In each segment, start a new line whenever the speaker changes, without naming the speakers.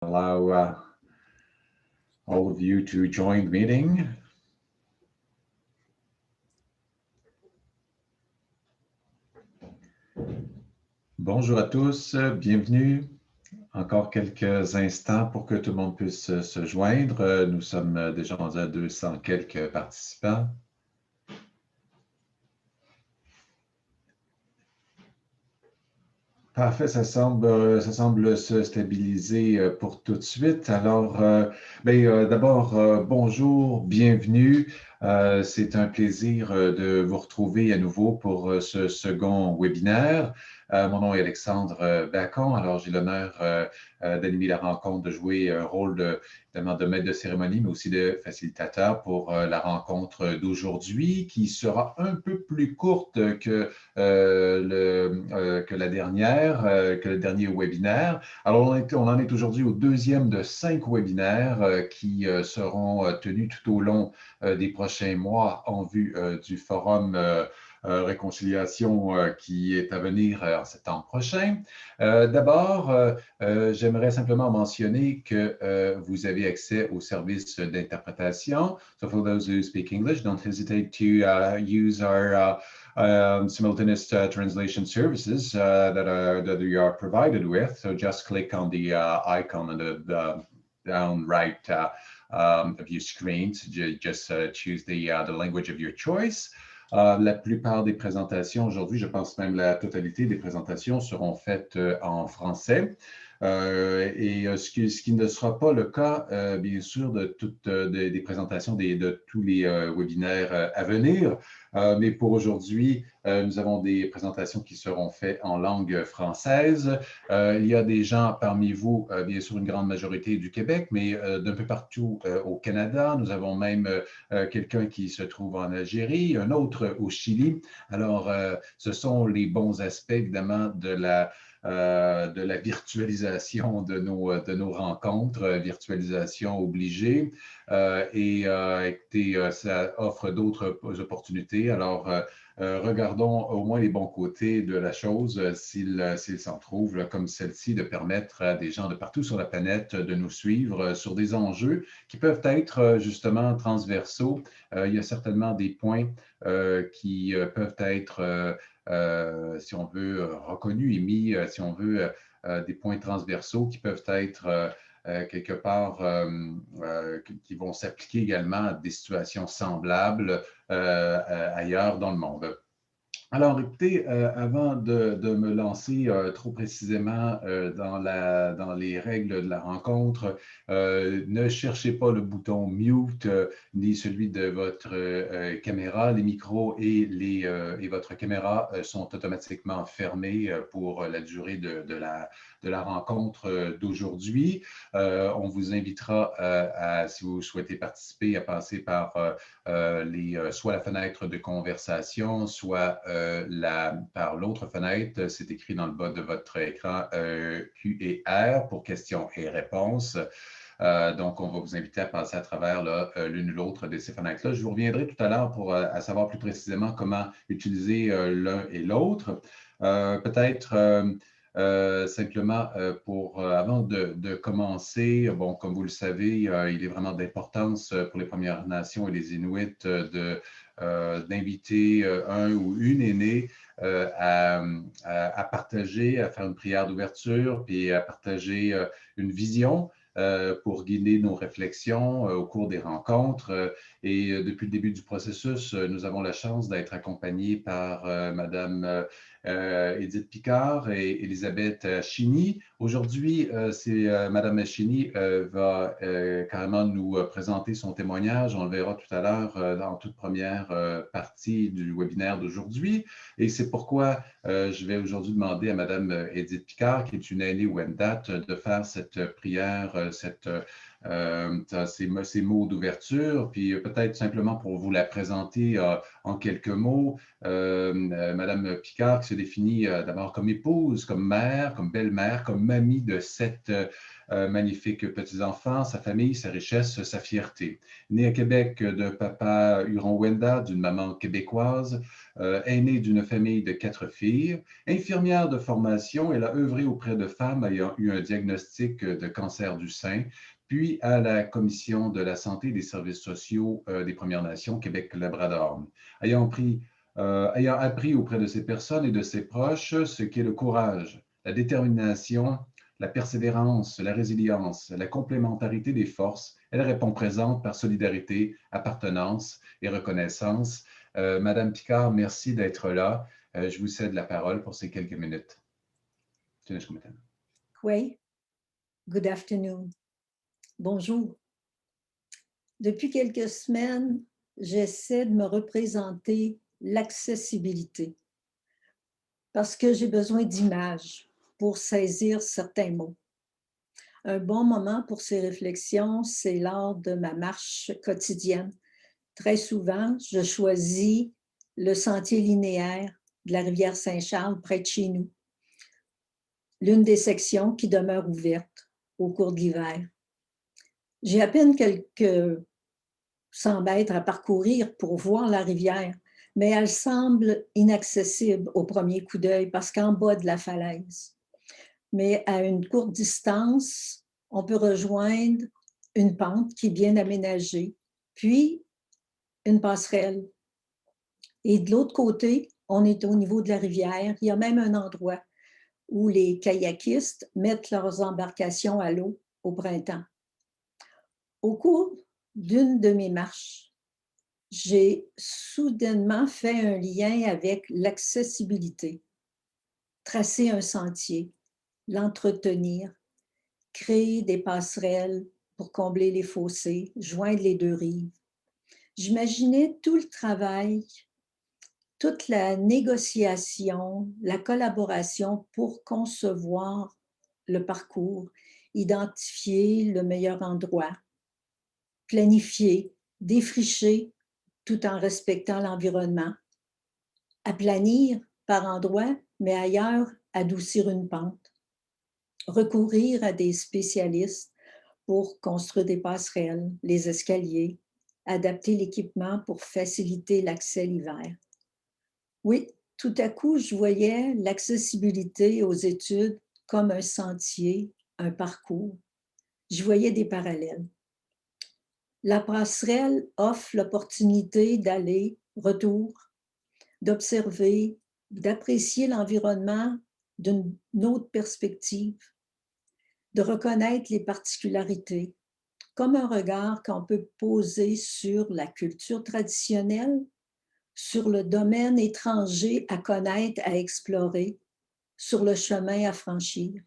Allow all of you to join the meeting. Bonjour à tous, bienvenue. Encore quelques instants pour que tout le monde puisse se joindre. Nous sommes déjà rendus à 200 quelques participants. Parfait, ça semble se stabiliser pour tout de suite. Alors, d'abord, bonjour, bienvenue. C'est un plaisir de vous retrouver à nouveau pour ce second webinaire. Mon nom est Alexandre Bacon. Alors, j'ai l'honneur d'animer la rencontre, de jouer un rôle évidemment de maître de cérémonie, mais aussi de facilitateur pour la rencontre d'aujourd'hui, qui sera un peu plus courte que la dernière, que le dernier webinaire. Alors, on en est aujourd'hui au deuxième de 5 webinaires qui seront tenus tout au long des prochains mois en vue du forum réconciliation qui est à venir en septembre prochain. D'abord, j'aimerais simplement mentionner que vous avez accès au service d'interprétation. So for those who speak English, don't hesitate to use our simultaneous translation services that you are provided with. So just click on the icon on the down right of your screen. So just choose the language of your choice. La plupart des présentations aujourd'hui, je pense même la totalité des présentations seront faites en français. Ce qui ne sera pas le cas, bien sûr, de toutes des présentations de tous les webinaires à venir. Mais pour aujourd'hui, nous avons des présentations qui seront faites en langue française. Il y a des gens parmi vous, bien sûr, une grande majorité du Québec, mais d'un peu partout au Canada. Nous avons même quelqu'un qui se trouve en Algérie, un autre au Chili. Alors, ce sont les bons aspects, évidemment, de la virtualisation de nos rencontres, virtualisation obligée. Écoutez, ça offre d'autres opportunités. Alors, regardons au moins les bons côtés de la chose, s'il s'en trouve, comme celle-ci, de permettre à des gens de partout sur la planète de nous suivre sur des enjeux qui peuvent être justement transversaux. Il y a certainement des points qui peuvent être si on veut, reconnus et mis, si on veut, des points transversaux qui peuvent être quelque part, qui vont s'appliquer également à des situations semblables ailleurs dans le monde. Alors, écoutez, avant de me lancer trop précisément dans les règles de la rencontre, ne cherchez pas le bouton mute ni celui de votre caméra. Les micros et votre caméra sont automatiquement fermés pour la durée de la rencontre d'aujourd'hui. On vous invitera, si vous souhaitez participer, à passer par soit la fenêtre de conversation, soit par l'autre fenêtre. C'est écrit dans le bas de votre écran Q et R pour questions et réponses. Donc, on va vous inviter à passer à travers l'une ou l'autre de ces fenêtres-là. Je vous reviendrai tout à l'heure pour savoir plus précisément comment utiliser l'un et l'autre. Peut-être simplement avant de commencer, bon, comme vous le savez, il est vraiment d'importance pour les Premières Nations et les Inuits d'inviter un ou une aînée à partager, à faire une prière d'ouverture, puis à partager une vision pour guider nos réflexions au cours des rencontres. Et depuis le début du processus, nous avons la chance d'être accompagnés par Madame Edith Picard et Elisabeth Chini. Aujourd'hui, Madame Chini va carrément nous présenter son témoignage. On le verra tout à l'heure en toute première partie du webinaire d'aujourd'hui. Et c'est pourquoi je vais aujourd'hui demander à Madame Edith Picard, qui est une aînée Wendat, de faire cette prière, ces mots d'ouverture, puis peut-être simplement pour vous la présenter en quelques mots. Madame Picard qui se définit d'abord comme épouse, comme mère, comme belle-mère, comme mamie de 7 magnifiques petits-enfants, sa famille, sa richesse, sa fierté. Né à Québec de papa Huron-Wendat, d'une maman québécoise, aînée d'une famille de 4 filles, infirmière de formation, elle a œuvré auprès de femmes ayant eu un diagnostic de cancer du sein, puis à la Commission de la santé et des services sociaux des Premières Nations Québec-Labrador. Ayant appris auprès de ces personnes et de ses proches ce qu'est le courage, la détermination, la persévérance, la résilience, la complémentarité des forces, elle répond présente par solidarité, appartenance et reconnaissance. Madame Picard, merci d'être là. Je vous cède la parole pour ces quelques minutes.
Oui, good afternoon. Bonjour. Depuis quelques semaines, j'essaie de me représenter l'accessibilité parce que j'ai besoin d'images pour saisir certains mots. Un bon moment pour ces réflexions, c'est lors de ma marche quotidienne. Très souvent, je choisis le sentier linéaire de la rivière Saint-Charles près de chez nous, l'une des sections qui demeure ouverte au cours de l'hiver. J'ai à peine quelques 100 mètres à parcourir pour voir la rivière, mais elle semble inaccessible au premier coup d'œil parce qu'en bas de la falaise. Mais à une courte distance, on peut rejoindre une pente qui est bien aménagée, puis une passerelle. Et de l'autre côté, on est au niveau de la rivière. Il y a même un endroit où les kayakistes mettent leurs embarcations à l'eau au printemps. Au cours d'une de mes marches, j'ai soudainement fait un lien avec l'accessibilité. Tracer un sentier, l'entretenir, créer des passerelles pour combler les fossés, joindre les deux rives. J'imaginais tout le travail, toute la négociation, la collaboration pour concevoir le parcours, identifier le meilleur endroit, planifier, défricher tout en respectant l'environnement, aplanir par endroits, mais ailleurs, adoucir une pente, recourir à des spécialistes pour construire des passerelles, les escaliers, adapter l'équipement pour faciliter l'accès l'hiver. Oui, tout à coup, je voyais l'accessibilité aux études comme un sentier, un parcours. Je voyais des parallèles. La passerelle offre l'opportunité d'aller, retour, d'observer, d'apprécier l'environnement d'une autre perspective, de reconnaître les particularités, comme un regard qu'on peut poser sur la culture traditionnelle, sur le domaine étranger à connaître, à explorer, sur le chemin à franchir.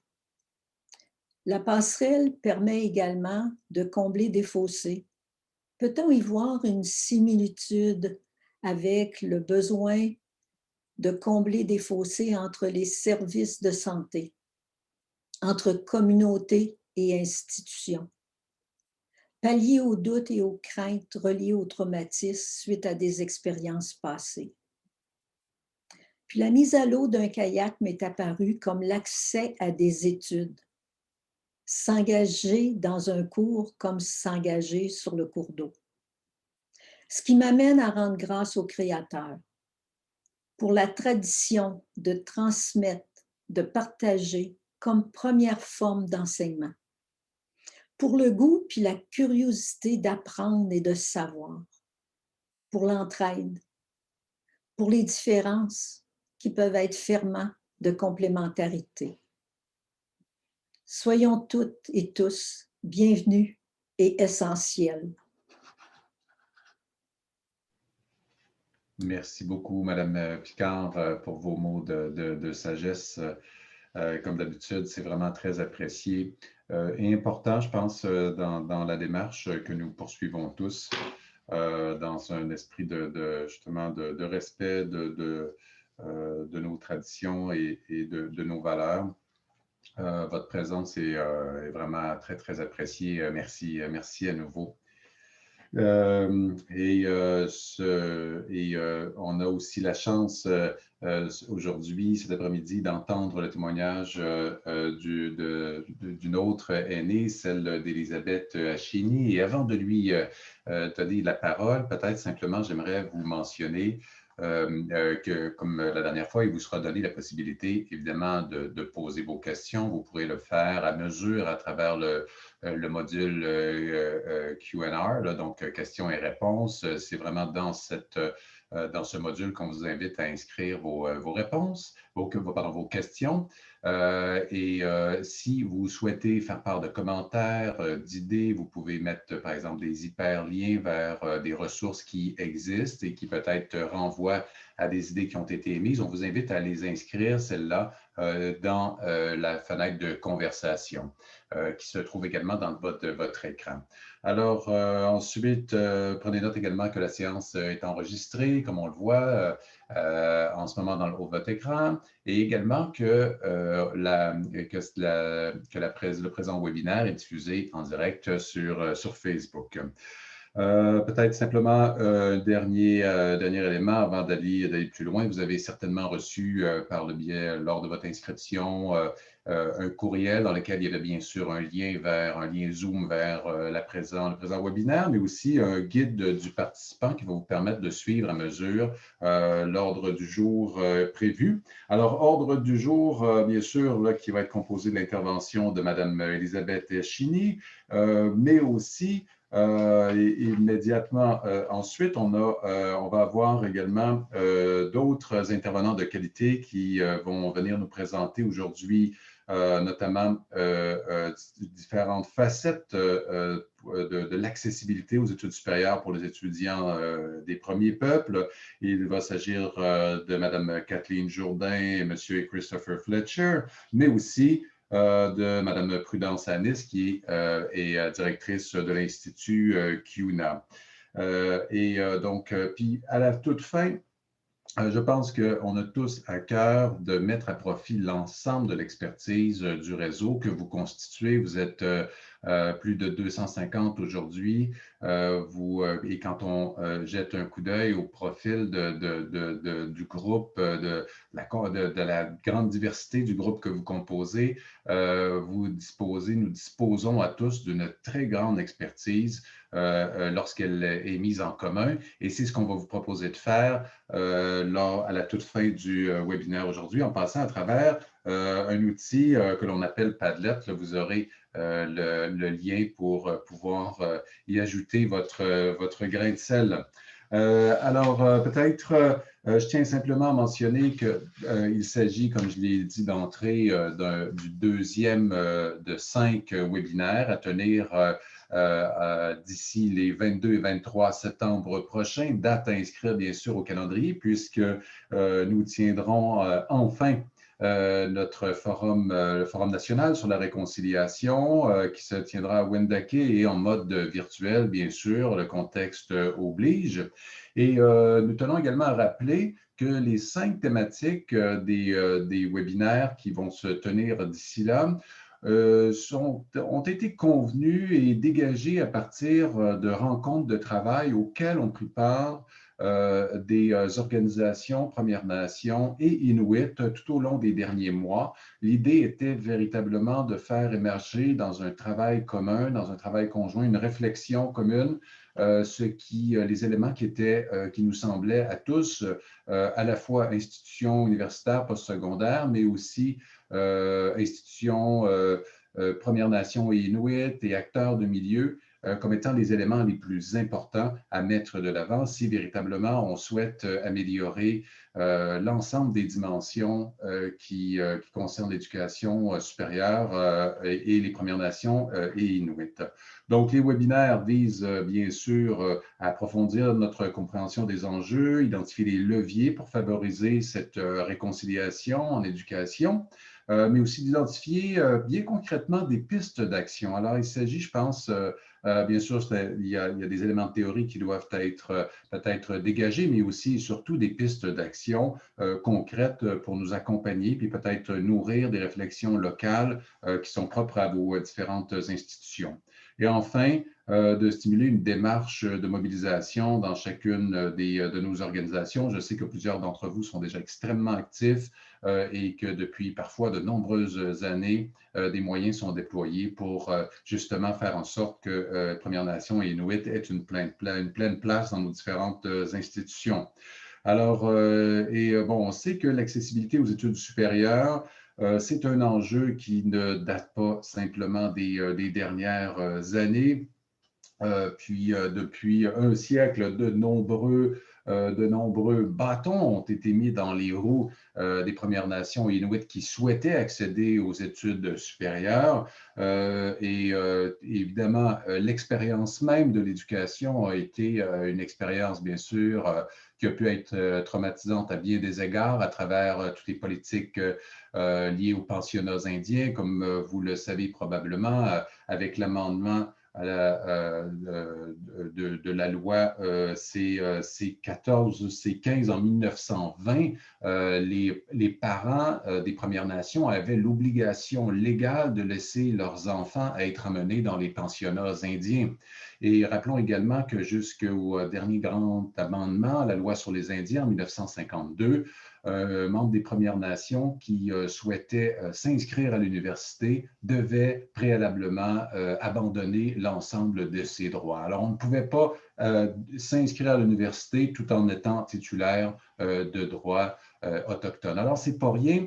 La passerelle permet également de combler des fossés. Peut-on y voir une similitude avec le besoin de combler des fossés entre les services de santé, entre communautés et institutions? Pallier aux doutes et aux craintes reliées au traumatisme suite à des expériences passées. Puis la mise à l'eau d'un kayak m'est apparue comme l'accès à des études. S'engager dans un cours comme s'engager sur le cours d'eau. Ce qui m'amène à rendre grâce au Créateur pour la tradition de transmettre, de partager comme première forme d'enseignement. Pour le goût puis la curiosité d'apprendre et de savoir. Pour l'entraide. Pour les différences qui peuvent être ferments de complémentarité. Soyons toutes et tous bienvenus et essentiels.
Merci beaucoup, Madame Picard, pour vos mots de sagesse. Comme d'habitude, c'est vraiment très apprécié et important, je pense, dans la démarche que nous poursuivons tous, dans un esprit justement de respect de nos traditions et de nos valeurs. Votre présence est vraiment très, très appréciée. Merci, merci à nouveau. On a aussi la chance aujourd'hui, cet après-midi, d'entendre le témoignage d'une autre aînée, celle d'Elisabeth Hachini. Et avant de lui donner la parole, peut-être simplement, j'aimerais vous mentionner que, comme la dernière fois, il vous sera donné la possibilité, évidemment, de poser vos questions. Vous pourrez le faire à mesure à travers le module Q&R, là, donc questions et réponses. C'est vraiment dans ce module qu'on vous invite à inscrire vos réponses, vos questions. Si vous souhaitez faire part de commentaires, d'idées, vous pouvez mettre, par exemple, des hyperliens vers des ressources qui existent et qui peut-être renvoient à des idées qui ont été émises. On vous invite à les inscrire, celles-là, dans la fenêtre de conversation qui se trouve également dans votre écran. Alors, ensuite, prenez note également que la séance est enregistrée, comme on le voit en ce moment dans le haut de votre écran, et également que, le présent webinaire est diffusé en direct sur Facebook. Peut-être simplement un dernier élément avant d'aller plus loin. Vous avez certainement reçu par le biais, lors de votre inscription, un courriel dans lequel il y avait bien sûr un lien Zoom vers le présent webinaire, mais aussi un guide du participant qui va vous permettre de suivre à mesure l'ordre du jour prévu. Alors, ordre du jour, bien sûr, là, qui va être composé de l'intervention de Mme Elisabeth Chini, mais aussi immédiatement ensuite, on va avoir également d'autres intervenants de qualité qui vont venir nous présenter aujourd'hui notamment différentes facettes de l'accessibilité aux études supérieures pour les étudiants des premiers peuples. Il va s'agir de Mme Kathleen Jourdain et M. Christopher Fletcher, mais aussi de Mme Prudence Anis, qui est directrice de l'Institut CUNA. Donc, puis à la toute fin, je pense qu'on a tous à cœur de mettre à profit l'ensemble de l'expertise du réseau que vous constituez. Vous êtes plus de 250 aujourd'hui. Et quand on jette un coup d'œil au profil du groupe, de la grande diversité du groupe que vous composez, nous disposons à tous d'une très grande expertise lorsqu'elle est mise en commun. Et c'est ce qu'on va vous proposer de faire à la toute fin du webinaire aujourd'hui, en passant à travers un outil que l'on appelle Padlet. Là, vous aurez le lien pour pouvoir y ajouter votre grain de sel. Alors, peut-être, je tiens simplement à mentionner qu'il s'agit, comme je l'ai dit d'entrée, du deuxième de 5 webinaires à tenir d'ici les 22 et 23 septembre prochains, date à inscrire bien sûr au calendrier, puisque nous tiendrons enfin notre forum, le Forum national sur la réconciliation qui se tiendra à Wendake et en mode virtuel, bien sûr, le contexte oblige. Et nous tenons également à rappeler que les 5 thématiques des webinaires qui vont se tenir d'ici là ont été convenus et dégagés à partir de rencontres de travail auxquelles ont pris part des organisations Premières Nations et Inuit tout au long des derniers mois. L'idée était véritablement de faire émerger dans un travail commun, dans un travail conjoint, une réflexion commune, les éléments qui nous semblaient à tous, à la fois institutions universitaires, postsecondaires, mais aussi institutions Premières Nations et Inuit et acteurs de milieu, comme étant les éléments les plus importants à mettre de l'avant si véritablement on souhaite améliorer l'ensemble des dimensions qui concernent l'éducation supérieure et les Premières Nations et Inuit. Donc, les webinaires visent bien sûr à approfondir notre compréhension des enjeux, identifier les leviers pour favoriser cette réconciliation en éducation. mais aussi d'identifier bien concrètement des pistes d'action. Alors, il s'agit, je pense, bien sûr, il y a des éléments de théorie qui doivent être peut-être dégagés, mais aussi et surtout des pistes d'action concrètes pour nous accompagner, puis peut-être nourrir des réflexions locales qui sont propres à vos différentes institutions. Et enfin, de stimuler une démarche de mobilisation dans chacune de nos organisations. Je sais que plusieurs d'entre vous sont déjà extrêmement actifs et que depuis parfois de nombreuses années, des moyens sont déployés pour justement faire en sorte que Premières Nations et Inuit aient une pleine place dans nos différentes institutions. Alors, bon, on sait que l'accessibilité aux études supérieures, c'est un enjeu qui ne date pas simplement des dernières années. Puis depuis un siècle, de nombreux bâtons ont été mis dans les roues des Premières Nations inuits qui souhaitaient accéder aux études supérieures. Et évidemment, l'expérience même de l'éducation a été une expérience, bien sûr, qui a pu être traumatisante à bien des égards à travers toutes les politiques liées aux pensionnats indiens, comme vous le savez probablement, avec l'amendement de la loi C14, C15 en 1920, les parents des Premières Nations avaient l'obligation légale de laisser leurs enfants être amenés dans les pensionnats indiens. Et rappelons également que jusqu'au dernier grand amendement, la loi sur les Indiens en 1952, membres des Premières Nations qui souhaitaient s'inscrire à l'université devaient préalablement abandonner l'ensemble de ces droits. Alors, on ne pouvait pas s'inscrire à l'université tout en étant titulaire de droits autochtones. Alors, c'est pas rien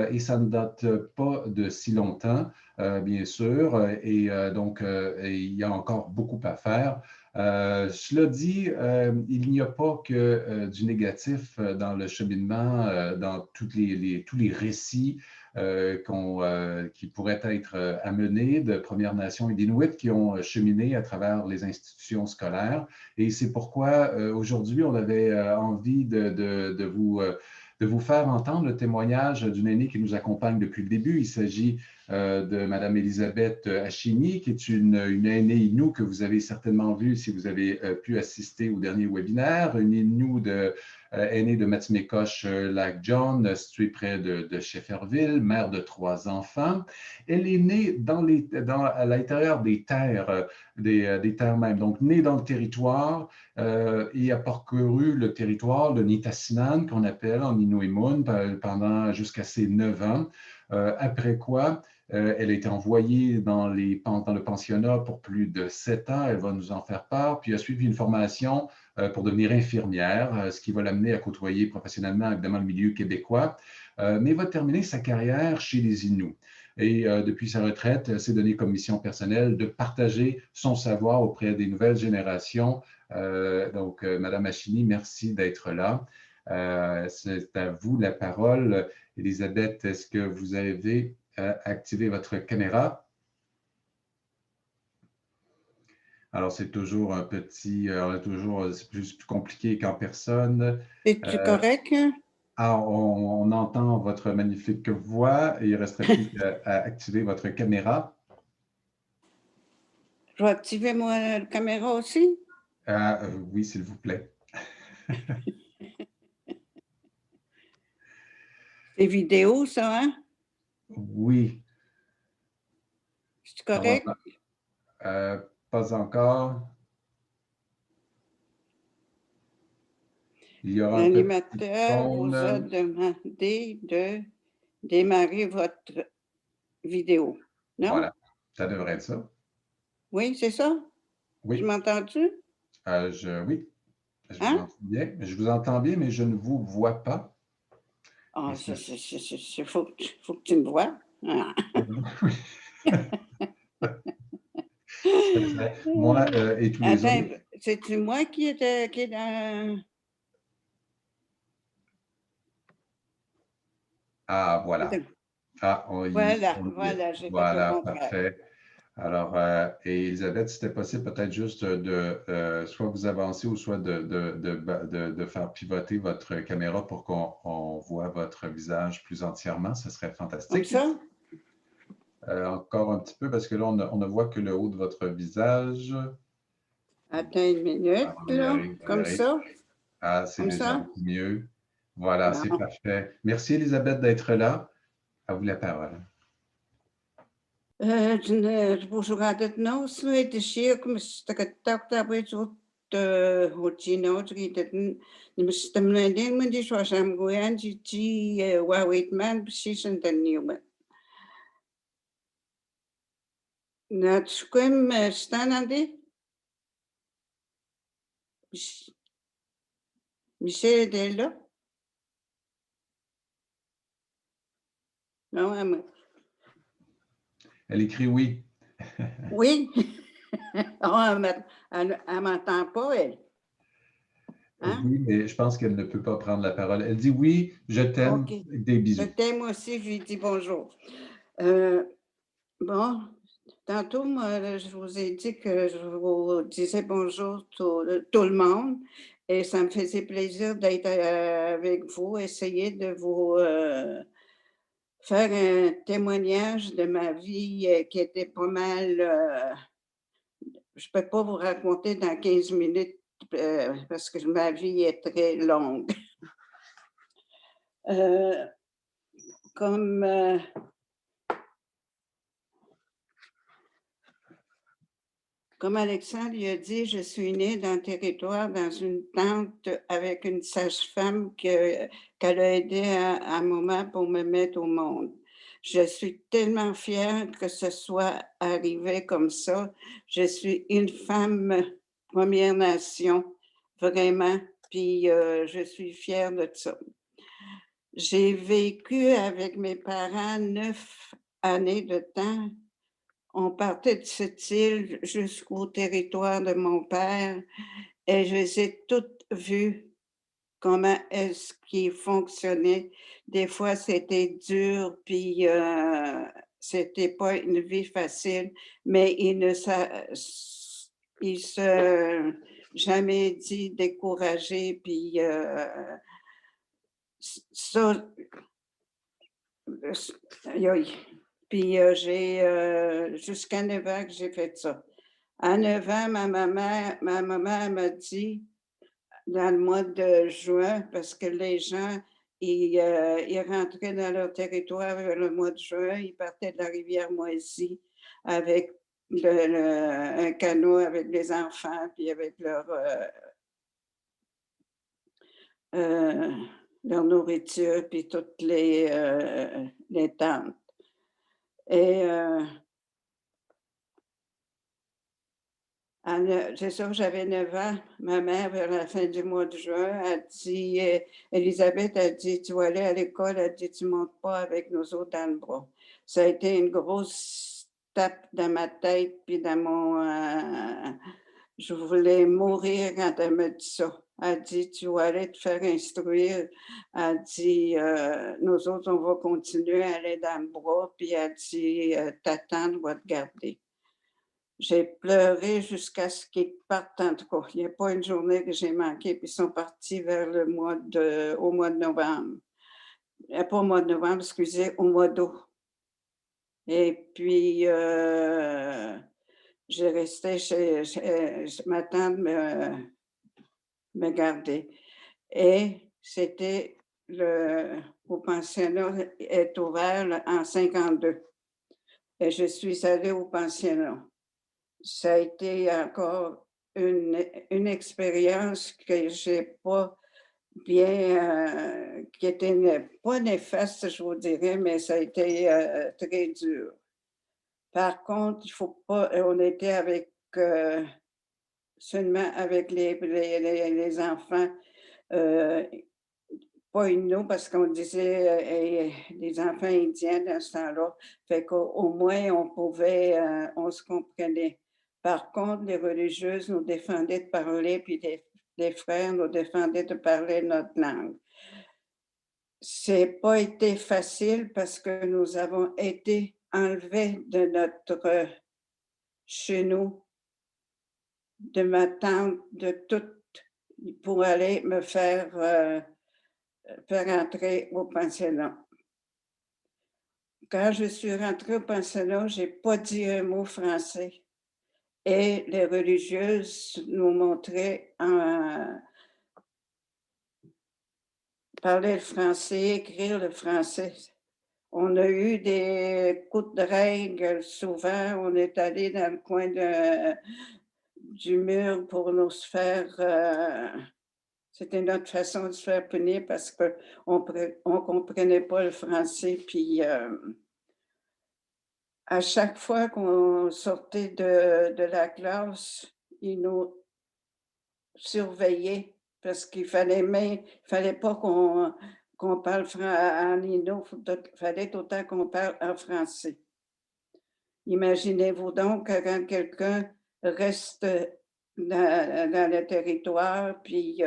et ça ne date pas de si longtemps, bien sûr, et donc il y a encore beaucoup à faire. Cela dit, il n'y a pas que du négatif dans le cheminement, dans tous les récits qui pourraient être amenés de Premières Nations et d'Inuits qui ont cheminé à travers les institutions scolaires. Et c'est pourquoi aujourd'hui, on avait envie de vous faire entendre le témoignage d'une aînée qui nous accompagne depuis le début. Il s'agit de Mme Elisabeth Achini, qui est une aînée Innu que vous avez certainement vue si vous avez pu assister au dernier webinaire, une Innu aînée de Matimecoche, Lac John, située près de Shefferville, mère de 3 enfants. Elle est née à l'intérieur des terres, des terres même, donc née dans le territoire et a parcouru le territoire, le Nitassinan, qu'on appelle en Inuimun, pendant jusqu'à ses 9 ans. Après quoi, elle a été envoyée dans le pensionnat pour plus de 7 ans. Elle va nous en faire part. Puis elle a suivi une formation pour devenir infirmière, ce qui va l'amener à côtoyer professionnellement, évidemment, le milieu québécois. Mais va terminer sa carrière chez les Inuits. Et depuis sa retraite, elle s'est donné comme mission personnelle de partager son savoir auprès des nouvelles générations. Donc, Madame Achini, merci d'être là. C'est à vous la parole. Elisabeth, est-ce que vous avez activé votre caméra? Alors, c'est toujours c'est plus compliqué qu'en personne.
Es-tu correct?
On entend votre magnifique voix et il ne resterait plus qu'à activer votre caméra.
Je vais activer la caméra aussi?
Oui, s'il vous plaît.
C'est vidéo, ça, hein?
Oui.
C'est correct?
Pas encore. Il y aura un petit
L'animateur vous a demandé de démarrer votre vidéo, non?
Voilà, ça devrait être ça.
Oui, c'est ça?
Oui.
Tu m'entends-tu?
Oui, je vous
Hein?
entends bien. Je vous entends bien, mais je ne vous vois pas.
Ah, faut que tu me vois. Ah.
Moi et tous les
Attends,
autres.
c'est-tu moi qui est dans...
Ah, voilà.
Attends.
Ah,
Voilà, j'ai fait le
voilà,
contraire.
parfait. Alors, et Elisabeth, si c'était possible, peut-être juste soit vous avancer ou soit de faire pivoter votre caméra pour qu'on voit votre visage plus entièrement, ce serait
Comme
fantastique.
ça?
Encore un petit peu, parce que là, on ne voit que le haut de votre visage.
Attends une minute,
Ah, on y
là.
arrive, on y
Comme
arrive.
ça?
Ah, c'est
Comme
déjà
ça?
beaucoup mieux. Voilà, c'est
Bon.
parfait. Merci, Elisabeth, d'être là. À vous la parole.
Busugada nos de shir takabit hotino nimstamlanding man di swasam goyan ji wawit man season the newman. Nat squim stanandi Michel Dello. Non,
Elle écrit oui.
oui. Oh, elle m'entend pas, elle. Hein?
Oui, mais je pense qu'elle ne peut pas prendre la parole. Elle dit oui, je t'aime,
OK.
des
Je
bisous.
t'aime aussi, je lui dis bonjour. Bon, tantôt, moi, je vous ai dit que je vous disais bonjour tout le monde et ça me faisait plaisir d'être avec vous, essayer de vous faire un témoignage de ma vie qui était pas mal. Je ne peux pas vous raconter dans 15 minutes parce que ma vie est très longue. Comme Comme Alexandre lui a dit, je suis née dans le territoire, dans une tente avec une sage-femme qu'elle a aidé à un moment pour me mettre au monde. Je suis tellement fière que ce soit arrivé comme ça. Je suis une femme Première Nation, vraiment, puis je suis fière de ça. J'ai vécu avec mes parents 9 années de temps. On partait de cette île jusqu'au territoire de mon père et je les ai toutes vues, comment est-ce qu'ils fonctionnaient. Des fois, c'était dur, puis c'était pas une vie facile, mais ils se jamais dit découragés, puis ça, aïe, aïe. Puis j'ai jusqu'à 9 ans que j'ai fait ça. À 9 ans, ma maman m'a dit, dans le mois de juin, parce que les gens, ils rentraient dans leur territoire vers le mois de juin, ils partaient de la rivière Moisy avec un canot avec les enfants, puis avec leur nourriture, puis toutes les tentes. Et c'est ça, j'avais 9 ans. Ma mère, vers la fin du mois de juin, a dit, Élisabeth a dit, tu vas aller à l'école, elle dit, tu ne montes pas avec nous autres dans le bras. Ça a été une grosse tape dans ma tête, puis dans je voulais mourir quand elle me dit ça. Elle dit, tu vas aller te faire instruire. Elle dit, nous autres, on va continuer à aller dans le bras, puis elle dit, ta tante va te garder. J'ai pleuré jusqu'à ce qu'ils partent, en tout cas. Il n'y a pas une journée que j'ai manqué, puis ils sont partis vers au mois de novembre. Pas au mois de novembre, excusez, au mois d'août. Et puis, j'ai resté chez ma tante me garder. Et c'était au pensionnat est ouvert en 52. Et je suis allée au pensionnat. Ça a été encore une expérience que j'ai pas bien, qui était pas néfaste, je vous dirais, mais ça a été très dur. Par contre, il faut pas, on était avec seulement avec les enfants, euh, pas nous, parce qu'on disait des enfants indiens dans ce temps-là. Fait qu'au moins, on pouvait, on se comprenait. Par contre, les religieuses nous défendaient de parler, puis les frères nous défendaient de parler notre langue. C'est pas été facile parce que nous avons été enlevés de notre chez nous, de ma tante, de tout, pour aller me faire entrer au pensionnat. Quand je suis rentrée au pensionnat, j'ai pas dit un mot français et les religieuses nous montraient parler le français, écrire le français. On a eu des coups de règle souvent, on est allé dans le coin du mur pour nous se faire, c'était notre façon de se faire punir parce qu'on comprenait pas le français puis, à chaque fois qu'on sortait de la classe, ils nous surveillaient parce il fallait pas qu'on parle en indo, fallait autant qu'on parle en français. Imaginez-vous donc que quand quelqu'un reste dans le territoire, puis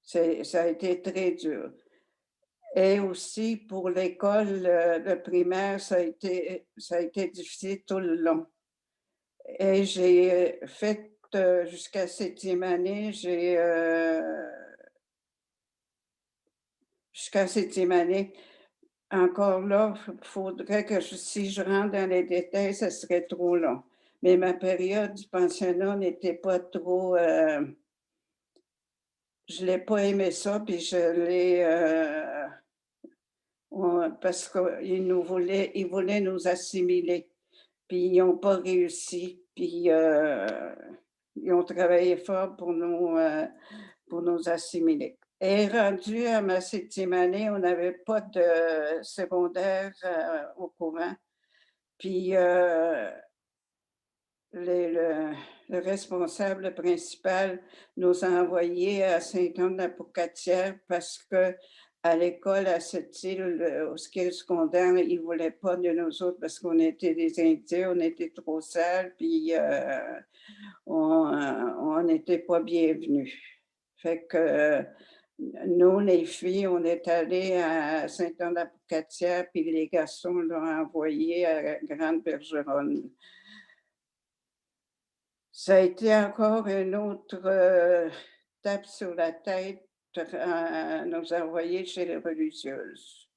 ça a été très dur. Et aussi pour l'école, le primaire, ça a été difficile tout le long. Et j'ai fait jusqu'à 7e année, jusqu'à 7e année. Encore là, faudrait que si je rentre dans les détails, ça serait trop long. Mais ma période du pensionnat n'était pas trop, je l'ai pas aimé ça, puis je l'ai, parce qu'ils voulaient nous assimiler, puis ils n'ont pas réussi, puis ils ont travaillé fort pour nous assimiler. Et rendu à ma 7e année, on n'avait pas de secondaire au courant. Puis le responsable principal nous a envoyés à Sainte-Anne-de-la-Pocatière parce que à l'école à Sept-Îles, au secondaire, ils ne voulaient pas de nous autres parce qu'on était des Indiens, on était trop sales, puis on n'était pas bienvenus. Fait que nous, les filles, on est allées à Sainte-Anne-de-la-Pocatière, puis les garçons l'ont envoyé à Grande-Bergeronne. Ça a été encore une autre tape sur la tête à nous envoyer chez les religieuses.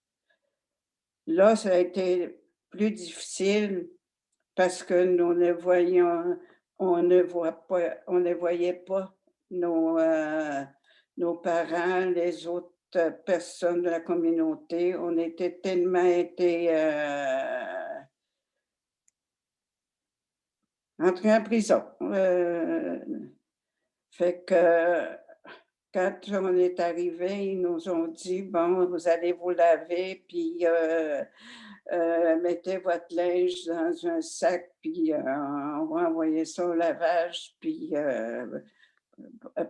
Là, ça a été plus difficile parce que on ne voyait pas nos parents, les autres personnes de la communauté. On était tellement été entrés en prison. Fait que quand on est arrivé, ils nous ont dit: «Bon, vous allez vous laver, puis mettez votre linge dans un sac, puis on va envoyer ça au lavage». Puis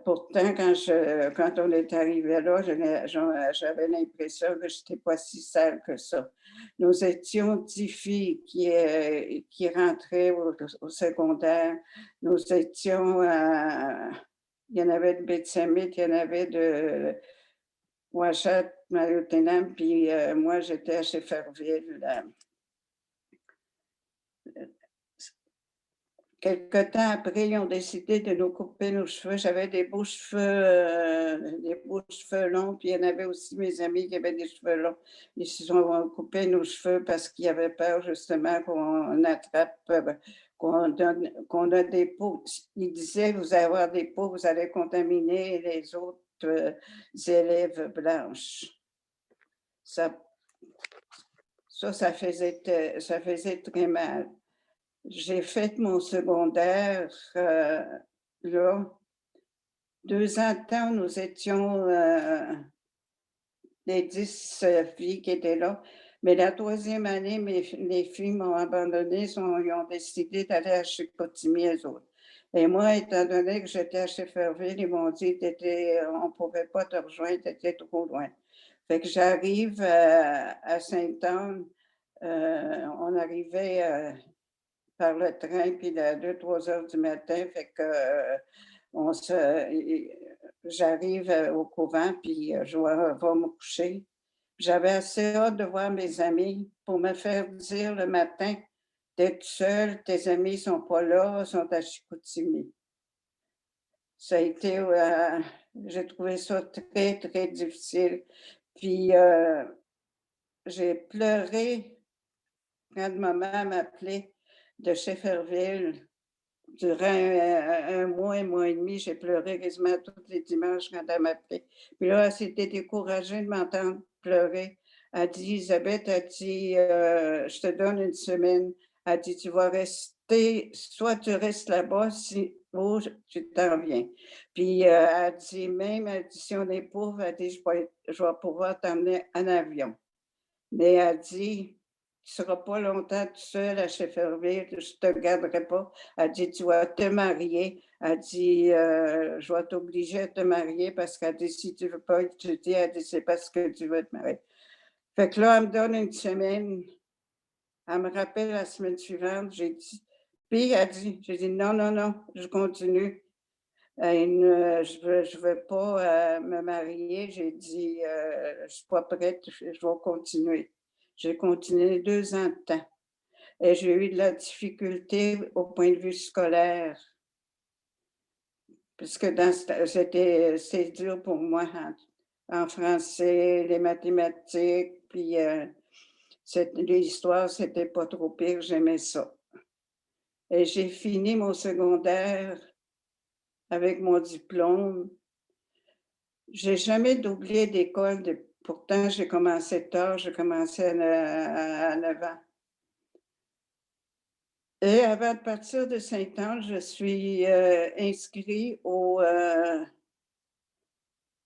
pourtant, quand on est arrivé là, j'avais l'impression que je n'étais pas si sale que ça. Nous étions 10 filles qui rentraient au secondaire. Nous étions il y en avait de Betsamit, il y en avait de Ouachat, Mario-Tenam, puis moi, j'étais à Schefferville. Quelque temps après, ils ont décidé de nous couper nos cheveux. J'avais des beaux cheveux longs, puis il y en avait aussi mes amis qui avaient des cheveux longs. Ils se sont coupés nos cheveux parce qu'ils avaient peur justement qu'on attrape, qu'on a des peaux. Ils disaient: «Vous allez avoir des peaux, vous allez contaminer les autres élèves blanches». Ça ça faisait très mal. J'ai fait mon secondaire, là. 2 ans de temps, nous étions, les 10 filles qui étaient là. Mais la 3e année, les filles m'ont abandonnée, ils ont décidé d'aller à Chicoutimi, eux autres. Et moi, étant donné que j'étais à Schefferville, ils m'ont dit: «On ne pouvait pas te rejoindre, tu étais trop loin». Fait que j'arrive à Sainte-Anne, on arrivait, par le train, puis à 2-3 heures du matin, fait que, on se j'arrive, au couvent, puis je vais me coucher. J'avais assez hâte de voir mes amis pour me faire dire le matin t'es toute seule, tes amis ne sont pas là, sont à Chicoutimi. Ça a été, j'ai trouvé ça très, très difficile. Puis, j'ai pleuré quand maman m'appelait de Shefferville. Durant un mois et demi, j'ai pleuré quasiment tous les dimanches quand elle m'appelait. Puis là, elle s'était découragée de m'entendre pleurer. Elle dit: «Elisabeth», elle dit, «Je te donne une semaine». Elle dit: «Tu vas rester, soit tu restes là-bas, ou tu t'en viens». Puis, elle dit même, elle dit: «Si on est pauvre», elle dit: je vais pouvoir t'emmener en avion». Mais elle dit: «Tu ne seras pas longtemps tout seul à Shefferville, je ne te garderai pas». Elle dit: «Tu vas te marier». Elle dit: «Je vais t'obliger à te marier parce qu'elle dit: "Si tu ne veux pas étudier", elle dit: "C'est parce que tu veux te marier". Fait que là, elle me donne une semaine. Elle me rappelle la semaine suivante, j'ai dit puis elle dit j'ai dit: «Non, non, non, je continue. Je veux pas, me marier». J'ai dit: «Je suis pas prête, je vais continuer». J'ai continué 2 ans de temps et j'ai eu de la difficulté au point de vue scolaire parce que c'est dur pour moi en français, les mathématiques, puis, l'histoire, c'était pas trop pire, j'aimais ça et j'ai fini mon secondaire avec mon diplôme. J'ai jamais doublé d'école pourtant j'ai commencé tard, j'ai commencé à 9 ans et avant de partir de Sainte-Anne, je suis, inscrit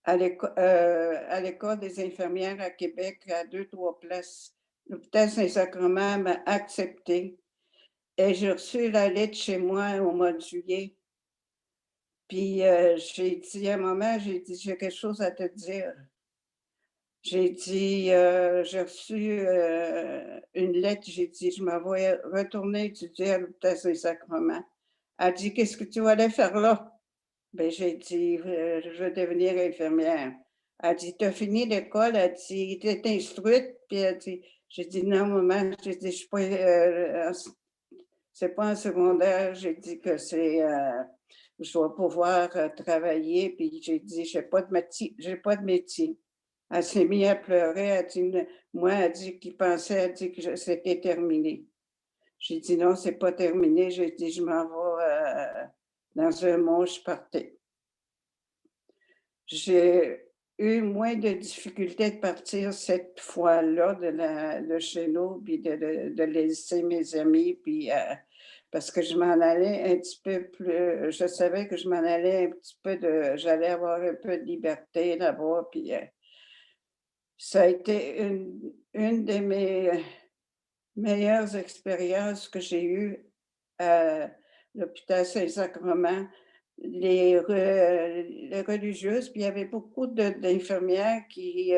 à l'école des infirmières à Québec à 2-3 places. L'hôpital Saint-Sacrement m'a acceptée et j'ai reçu la lettre chez moi au mois de juillet. Puis, j'ai dit à un moment, j'ai dit: «J'ai quelque chose à te dire». J'ai dit, j'ai reçu, une lettre, j'ai dit: «Je m'en vais retourner étudier à l'hôpital Saint-Sacrement». Elle dit: «Qu'est-ce que tu vas aller faire là?» Ben j'ai dit: Je veux devenir infirmière». Elle dit: «Tu as fini l'école?» Elle dit: «Tu es instruite?» Puis elle dit j'ai dit: «Non maman», j'ai dit: «Je suis pas, c'est pas un secondaire». J'ai dit que je vais pouvoir, travailler, puis j'ai dit: J'ai pas de métier». Elle s'est mise à pleurer, elle dit: Moi», elle dit, «qui pensait», elle dit que c'était terminé». J'ai dit: «Non, c'est pas terminé». J'ai dit: «Je m'en vais, dans un mois, je partais». J'ai eu moins de difficultés de partir cette fois-là de chez nous, puis de laisser mes amis, puis, parce que je m'en allais un petit peu plus je savais que je m'en allais un petit peu j'allais avoir un peu de liberté là-bas, puis, ça a été une de mes meilleures expériences que j'ai eues à l'hôpital Saint-Sacrement. Les religieuses, puis il y avait beaucoup d'infirmières qui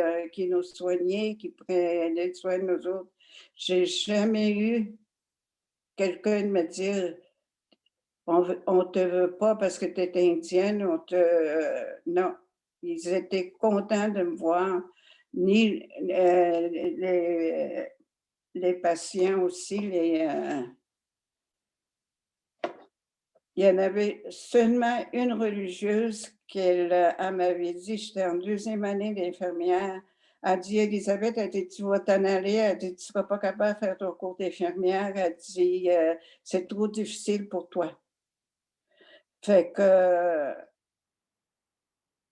nous soignaient, qui prenaient soin de nous autres. J'ai jamais eu quelqu'un de me dire: On te veut pas parce que tu es indienne, on te» non, ils étaient contents de me voir, ni, les patients aussi, il y en avait seulement une religieuse elle m'avait dit, j'étais en deuxième année d'infirmière, elle dit: «Élisabeth», elle dit: «Tu vas t'en aller», elle dit: «Tu seras pas capable de faire ton cours d'infirmière», elle dit: «C'est trop difficile pour toi». Fait que,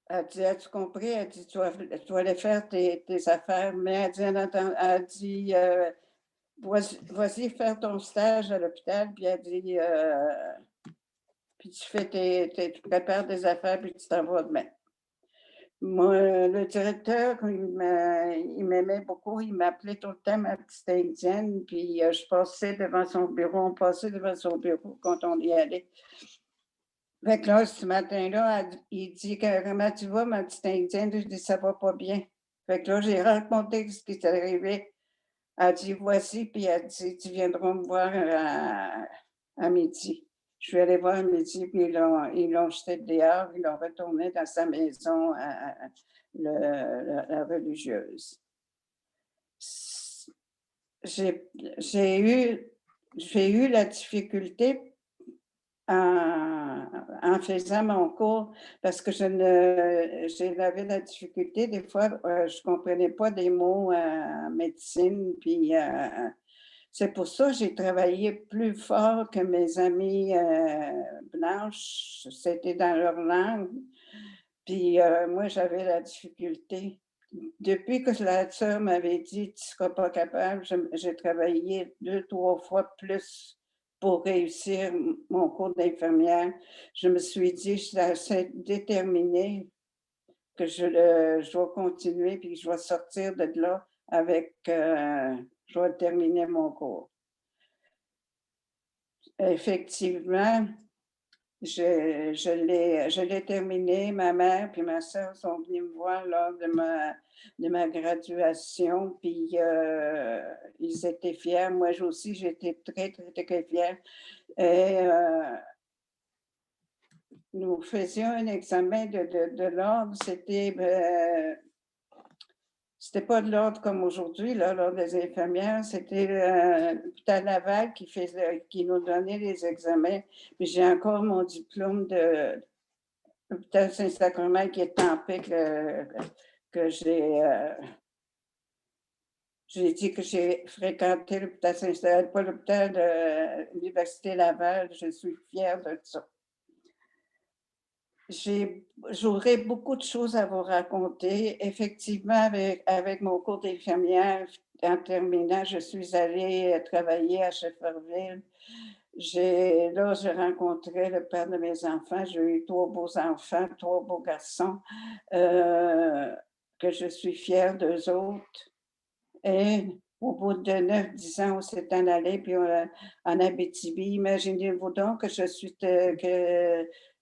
elle dit: «As-tu compris?» Elle dit: «Tu vas aller faire tes affaires», mais elle dit elle dit: vas-y faire ton stage à l'hôpital», puis elle dit: «Puis tu prépares des affaires, puis tu t'en vas demain». Moi, le directeur, il m'aimait beaucoup, il m'appelait tout le temps ma petite indienne, puis, je passais devant son bureau, on passait devant son bureau quand on y allait. Fait que là, ce matin-là, il dit: «Comment tu vas, ma petite indienne?» Je dis: «Ça va pas bien». Fait que là, j'ai raconté ce qui s'est arrivé. Elle dit: «Voici», puis elle dit: «Tu viendras me voir à midi». Je suis allée voir à midi, puis ils l'ont jeté dehors, ils l'ont retourné dans sa maison, la religieuse. C j'ai eu j'ai eu la difficulté en faisant mon cours parce que j'avais la difficulté des fois, je ne comprenais pas des mots en médecine, puis c'est pour ça que j'ai travaillé plus fort que mes amies blanches, c'était dans leur langue, puis moi j'avais la difficulté. Depuis que la sœur m'avait dit: «Tu ne seras pas capable», j'ai travaillé 2, 3 fois plus pour réussir mon cours d'infirmière. Je me suis dit: «Je suis assez déterminée que je dois continuer puis que je vais sortir de là avec, je vais terminer mon cours». Effectivement, je l'ai terminé. Ma mère puis ma sœur sont venues me voir lors de ma graduation, puis ils étaient fiers. Moi aussi, j'étais très, très, très fière et nous faisions un examen de l'ordre. C'était pas de l'ordre comme aujourd'hui, là, l'ordre des infirmières. C'était l'hôpital Laval qui nous donnait les examens. Puis j'ai encore mon diplôme de l'hôpital Saint-Sacrement qui est en paix que j'ai dit que j'ai fréquenté l'hôpital Saint-Sacrement, pas l'hôpital de l'Université Laval. Je suis fière de ça. J'aurais beaucoup de choses à vous raconter. Effectivement, avec mon cours d'infirmière, en terminant, je suis allée travailler à Shefferville. J'ai rencontré le père de mes enfants. J'ai eu 3 beaux enfants, 3 beaux garçons, que je suis fière d'eux autres. Et au bout de 9, 10 ans, on s'est en allé, puis en Abitibi. Imaginez-vous donc que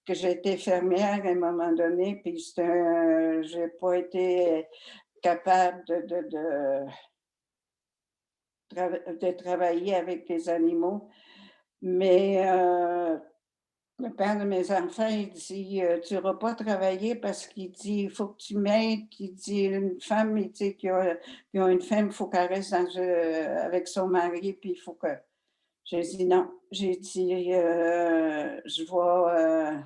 que j'ai été infirmière à un moment donné, puis j'ai pas été capable de travailler avec les animaux. Mais le père de mes enfants, il dit: «Tu iras pas travailler parce qu'il dit: "Il faut que tu m'aides"». Il dit: «Une femme, il dit, qui a une femme, il faut qu'elle reste avec son mari, puis il faut que». J'ai dit: «Non». J'ai dit: Je vais,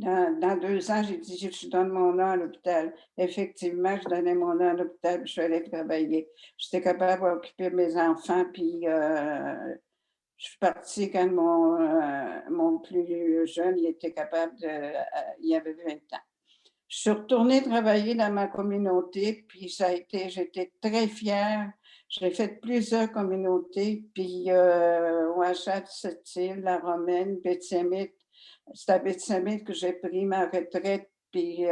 dans 2 ans», j'ai dit: «Je donne mon nom à l'hôpital». Effectivement, je donnais mon nom à l'hôpital, puis je suis allée travailler. J'étais capable d'occuper mes enfants, puis je suis partie quand mon plus jeune, il était capable il avait 20 ans. Je suis retournée travailler dans ma communauté, puis j'étais très fière. J'ai fait plusieurs communautés, puis Ouachette, Sept-Îles, La Romaine, Bétiamite. C'est à Bétiamite que j'ai pris ma retraite, puis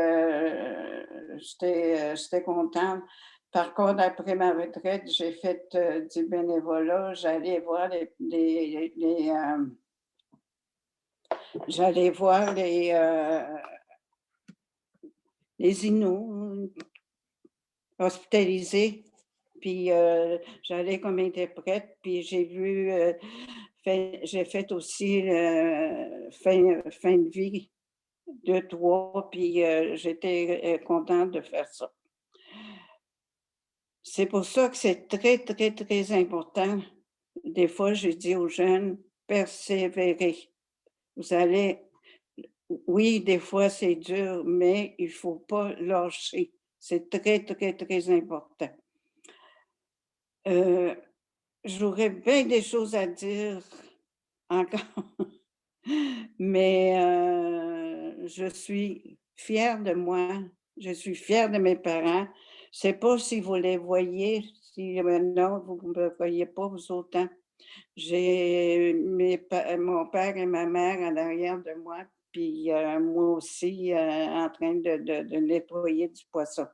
j'étais contente. Par contre, après ma retraite, j'ai fait du bénévolat. J'allais voir les Inuits hospitalisés, puis j'allais comme interprète, puis j'ai fait aussi fin de vie 2, 3, puis j'étais contente de faire ça. C'est pour ça que c'est très, très, très important. Des fois, je dis aux jeunes: «Persévérez». Vous allez Oui, des fois, c'est dur, mais il faut pas lâcher. C'est très, très, très important. Heu, J'aurais bien des choses à dire encore, mais je suis fière de moi, je suis fière de mes parents. Je sais pas si vous les voyez, si non, vous ne me voyez pas vous autres, hein? J'ai mon père et ma mère en arrière de moi, puis moi aussi, en train de nettoyer du poisson.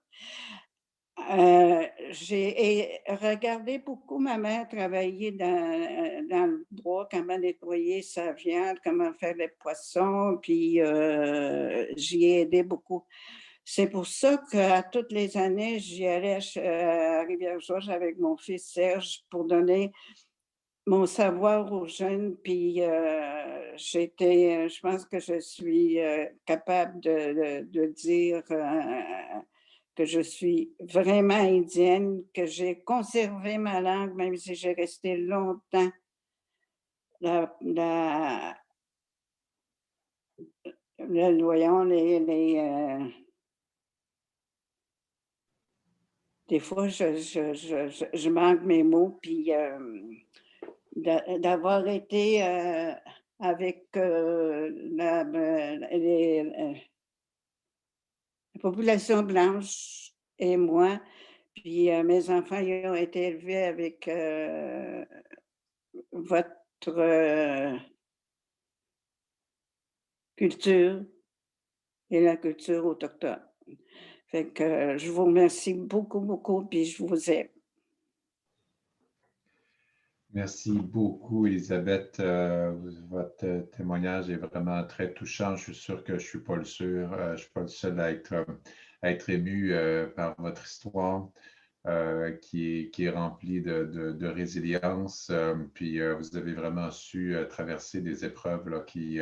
J'ai regardé beaucoup ma mère travailler dans le bois, comment nettoyer sa viande, comment faire les poissons, puis j'y ai aidé beaucoup. C'est pour ça qu'à toutes les années, j'y allais à Rivière-Georges avec mon fils Serge pour donner mon savoir aux jeunes, puis je pense que je suis capable de dire que je suis vraiment indienne, que j'ai conservé ma langue, même si j'ai resté longtemps la voyons, des fois, je manque mes mots, puis, d'avoir été, avec, la population blanche et moi, puis, mes enfants, ils ont été élevés avec, votre, culture et la culture autochtone. Fait que je vous remercie beaucoup, beaucoup, puis je vous aime.
Merci beaucoup, Elisabeth. Votre témoignage est vraiment très touchant. Je suis sûr que je ne suis pas je suis pas le seul à être ému par votre histoire qui est remplie de résilience. Puis vous avez vraiment su traverser des épreuves là, qui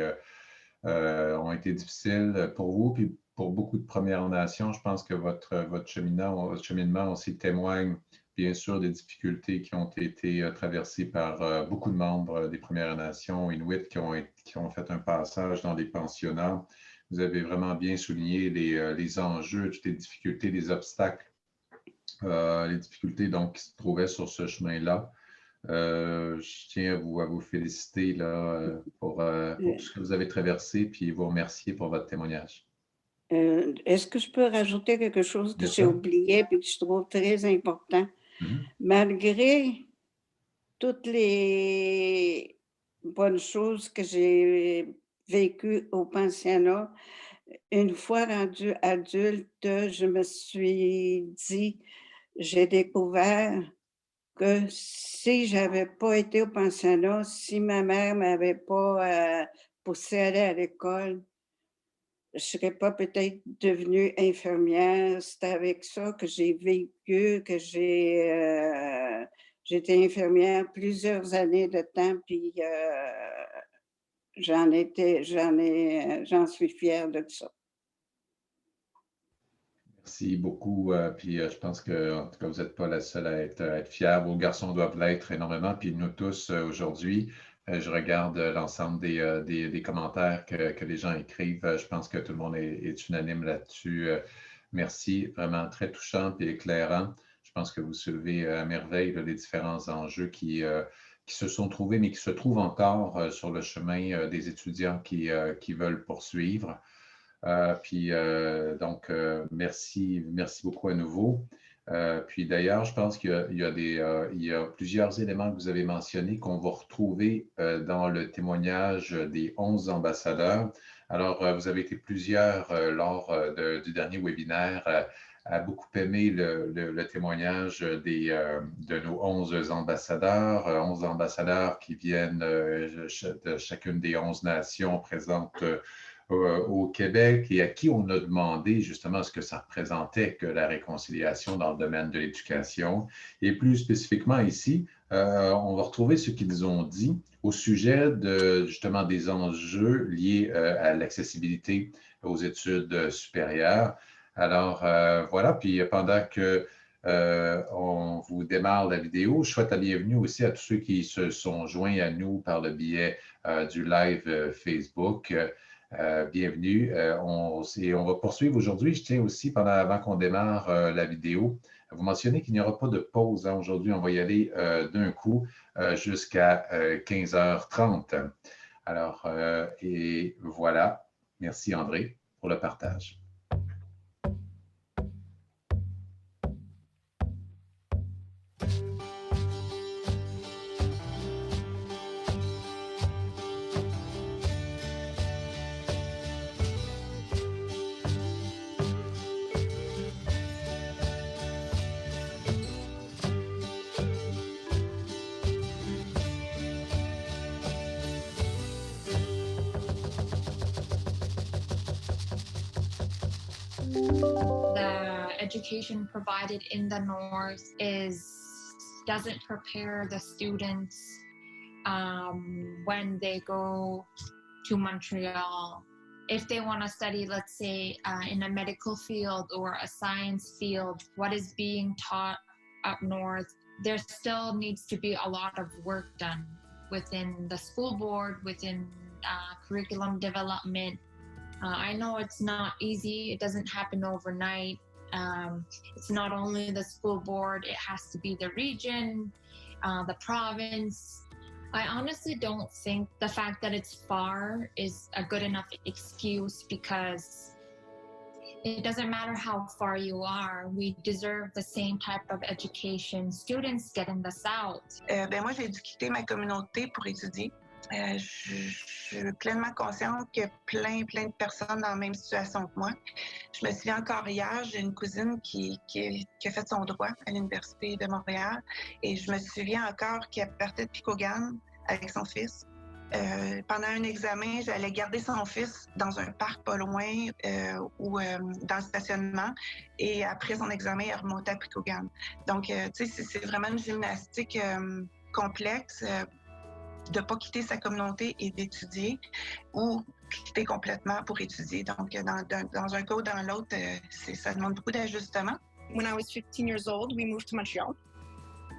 ont été difficiles pour vous, puis pour beaucoup de Premières Nations. Je pense que votre cheminement aussi témoigne bien sûr des difficultés qui ont été traversées par beaucoup de membres des Premières Nations Inuits qui ont fait un passage dans des pensionnats. Vous avez vraiment bien souligné les enjeux, toutes les difficultés, les obstacles, les difficultés donc, qui se trouvaient sur ce chemin-là. Je tiens à vous féliciter là, pour tout ce que vous avez traversé, puis vous remercier pour votre témoignage.
Est-ce que je peux rajouter quelque chose que
Bien
j'ai
sûr.
oublié et que je trouve très important?
Mhm.
Malgré toutes les bonnes choses que j'ai vécues au pensionnat, une fois rendue adulte, je me suis dit, j'ai découvert que si j'avais pas été au pensionnat, si ma mère m'avait pas, poussée à aller à l'école, je serais pas peut-être devenue infirmière. C'est avec ça que j'ai vécu, que j'ai été infirmière plusieurs années de temps, puis, j'en suis fière de ça.
Merci beaucoup. Puis je pense que, en tout cas, vous n'êtes pas la seule à être fière. Vos garçons doivent l'être énormément. Puis nous tous, aujourd'hui, je regarde l'ensemble des commentaires que les gens écrivent. Je pense que tout le monde est unanime là-dessus. Merci, vraiment très touchant et éclairant. Je pense que vous soulevez à merveille là, les différents enjeux qui se sont trouvés, mais qui se trouvent encore sur le chemin des étudiants qui veulent poursuivre. Merci beaucoup à nouveau. Puis d'ailleurs, je pense il y a plusieurs éléments que vous avez mentionnés qu'on va retrouver dans le témoignage des 11 ambassadeurs. Alors, vous avez été plusieurs lors du dernier webinaire à beaucoup aimer le témoignage de nos 11 ambassadeurs, 11 ambassadeurs qui viennent de chacune des 11 nations présentes au Québec et à qui on a demandé justement ce que ça représentait que la réconciliation dans le domaine de l'éducation. Et plus spécifiquement ici, on va retrouver ce qu'ils ont dit au sujet de justement des enjeux liés à l'accessibilité aux études supérieures. Alors voilà, puis pendant que on vous démarre la vidéo, je souhaite la bienvenue aussi à tous ceux qui se sont joints à nous par le biais du live Facebook. Bienvenue. On va poursuivre aujourd'hui. Je tiens aussi, avant qu'on démarre la vidéo, à vous mentionner qu'il n'y aura pas de pause. Hein. Aujourd'hui, on va y aller d'un coup jusqu'à 15h30. Alors, et voilà. Merci André pour le partage.
The education provided in the North doesn't prepare the students when they go to Montreal. If they want to study, let's say, in a medical field or a science field, what is being taught up north, there still needs to be a lot of work done. within the school board, within curriculum development. I know it's not easy. It doesn't happen overnight. It's not only the school board, it has to be the region, the province. I honestly don't think the fact that it's far is a good enough excuse, because it doesn't matter how far you are, we deserve the same type of education students get in the South.
Moi, j'ai dû quitter ma communauté pour étudier. Je suis pleinement consciente qu'il y a plein de personnes dans la même situation que moi. Je me souviens encore hier, j'ai une cousine qui a fait son droit à l'Université de Montréal, et je me souviens encore qu'elle partait de Picogan avec son fils. Pendant un examen, j'allais garder son fils dans un parc pas loin ou dans le stationnement, et après son examen, elle remontait à Picogan. Donc, tu sais, c'est vraiment une gymnastique complexe. De ne pas quitter sa communauté et d'étudier, ou quitter complètement pour étudier. Donc, dans un cas ou dans l'autre, ça demande beaucoup d'ajustements.
When I was 15 years old, we moved to Montreal,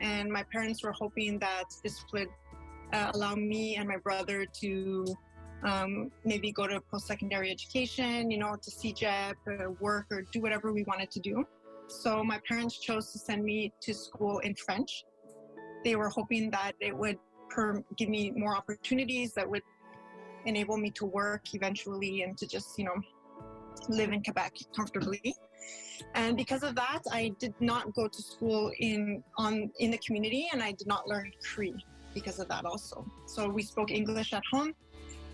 and my parents were hoping that this would allow me and my brother to maybe go to post-secondary education, to CEGEP, work, or do whatever we wanted to do. So my parents chose to send me to school in French. They were hoping that it would give me more opportunities that would enable me to work eventually and to just, live in Quebec comfortably. And because of that, I did not go to school in the community, and I did not learn Cree because of that also. So we spoke English at home,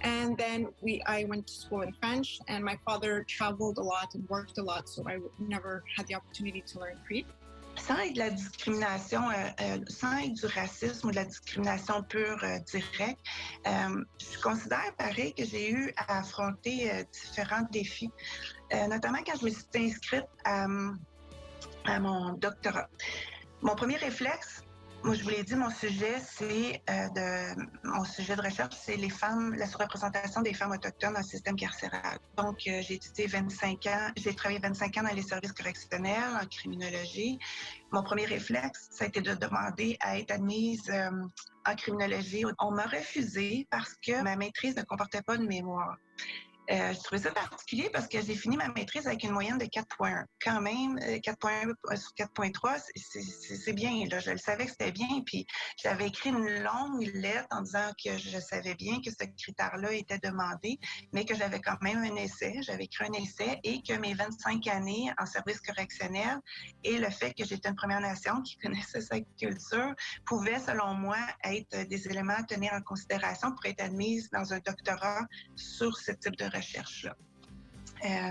and then I went to school in French, and my father traveled a lot and worked a lot, so I never had the opportunity to learn Cree.
Sans être de la discrimination, sans être du racisme ou de la discrimination pure directe, je considère pareil que j'ai eu à affronter différents défis, notamment quand je me suis inscrite à mon doctorat. Mon premier réflexe, moi je vous l'ai dit, mon sujet de recherche, c'est les femmes, la surreprésentation des femmes autochtones dans le système carcéral. Donc, j'ai étudié 25 ans, j'ai travaillé 25 ans dans les services correctionnels, en criminologie. Mon premier réflexe, ça a été de demander à être admise en criminologie. On m'a refusé parce que ma maîtrise ne comportait pas de mémoire. Je trouvais ça particulier parce que j'ai fini ma maîtrise avec une moyenne de 4.1. Quand même, 4.1 sur 4.3, c'est bien. Là. Je le savais que c'était bien. Puis j'avais écrit une longue lettre en disant que je savais bien que ce critère-là était demandé, mais que j'avais quand même un essai. J'avais écrit un essai, et que mes 25 années en service correctionnel et le fait que j'étais une Première Nation qui connaissait sa culture pouvaient, selon moi, être des éléments à tenir en considération pour être admise dans un doctorat sur ce type de recherche-là.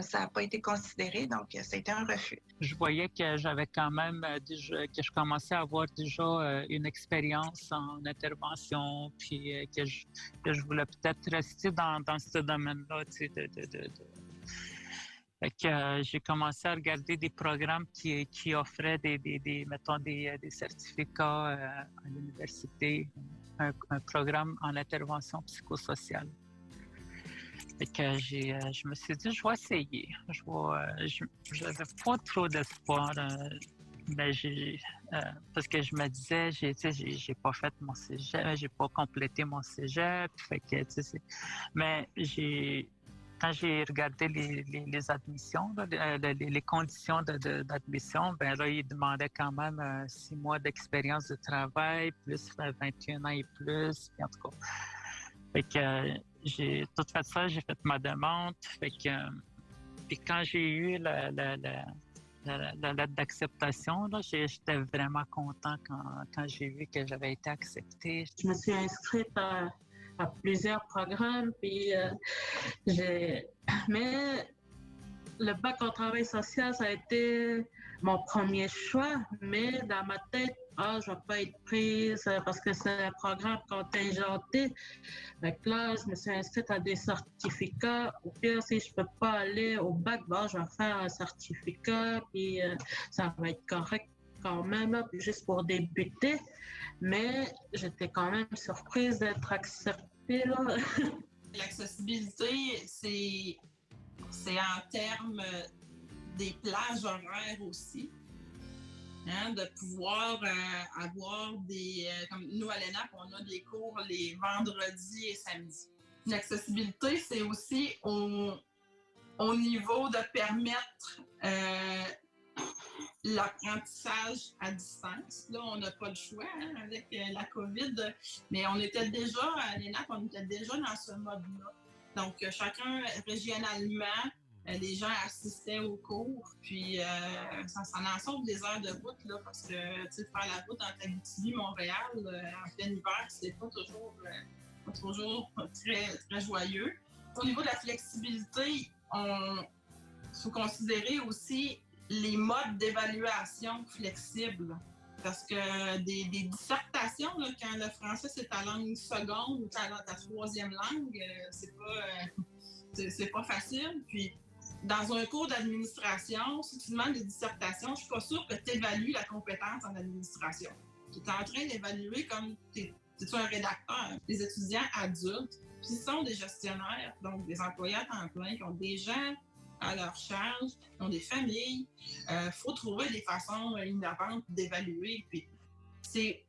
Ça n'a pas été considéré, donc ça a été un refus.
Je voyais que j'avais quand même que je commençais à avoir déjà une expérience en intervention, puis que je voulais peut-être rester dans ce domaine-là. Fait que j'ai commencé à regarder des programmes qui offraient des certificats à l'université, un programme en intervention psychosociale. Fait que je me suis dit, je vais essayer. J'avais pas trop d'espoir, mais parce que je me disais, j'ai pas fait mon cégep, j'ai pas complété mon cégep. Fait que, mais quand j'ai regardé les admissions, les conditions d'admission, ben là, ils demandaient quand même 6 mois d'expérience de travail, plus 21 ans et plus, puis en tout cas. Fait que j'ai tout fait ça, j'ai fait ma demande. Fait que, puis quand j'ai eu la lettre d'acceptation, j'étais vraiment content quand j'ai vu que j'avais été acceptée.
Je me suis inscrite à plusieurs programmes, puis mais le bac en travail social, ça a été mon premier choix, mais dans ma tête, je ne vais pas être prise parce que c'est un programme contingenté. Donc là, je me suis inscrite à des certificats. Ou pire, si je ne peux pas aller au bac, je vais faire un certificat, puis ça va être correct quand même, juste pour débuter. Mais j'étais quand même surprise d'être acceptée, là.
L'accessibilité, c'est en termes des plages horaires aussi. Hein, de pouvoir avoir des... comme nous, à l'ENAP, on a des cours les vendredis et samedis. L'accessibilité, c'est aussi au niveau de permettre l'apprentissage à distance. Là, on n'a pas le choix avec la COVID, mais on était déjà, à l'ENAP, on était déjà dans ce mode-là. Donc, chacun régionalement, les gens assistaient aux cours, puis ça en sauve des heures de route, là, parce que faire la route entre Abitibi, Montréal, en plein hiver, c'est pas toujours très, très joyeux. Au niveau de la flexibilité, il faut considérer aussi les modes d'évaluation flexibles. Parce que des dissertations, là, quand le français c'est ta langue seconde ou ta troisième langue, c'est pas facile. Puis, dans un cours d'administration, si tu demandes des dissertations, je ne suis pas sûre que tu évalues la compétence en administration. Tu es en train d'évaluer comme tu es un rédacteur. Les étudiants adultes, qui sont des gestionnaires, donc des employés à temps plein, qui ont des gens à leur charge, qui ont des familles. Faut trouver des façons innovantes d'évaluer. Puis c'est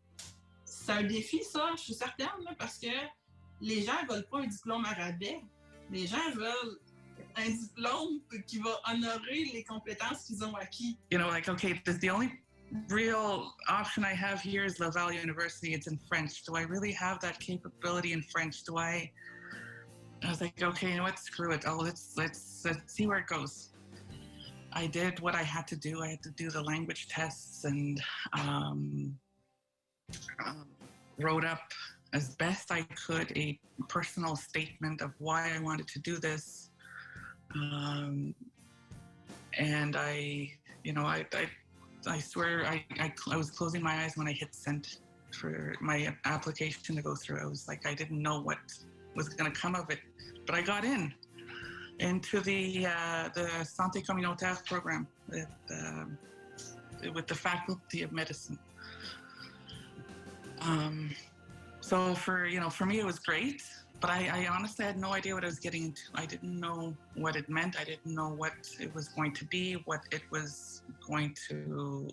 un défi, ça, je suis certaine, là, parce que les gens ne veulent pas un diplôme à rabais. Les gens veulent un diplôme qui va honorer les compétences qu'ils ont acquis.
You know, like, okay, the only real option I have here is Laval University. It's in French. Do I really have that capability in French? I was like, okay, you know what? Screw it. Oh, let's see where it goes. I did what I had to do. I had to do the language tests and wrote up as best I could a personal statement of why I wanted to do this. And I swear I was closing my eyes when I hit send for my application to go through. I was like, I didn't know what was going to come of it, but I got into the Santé Communautaire program with the Faculty of Medicine. So for me, it was great. But I honestly had no idea what I was getting into. I didn't know what it meant. I didn't know what it was going to be, what it was going to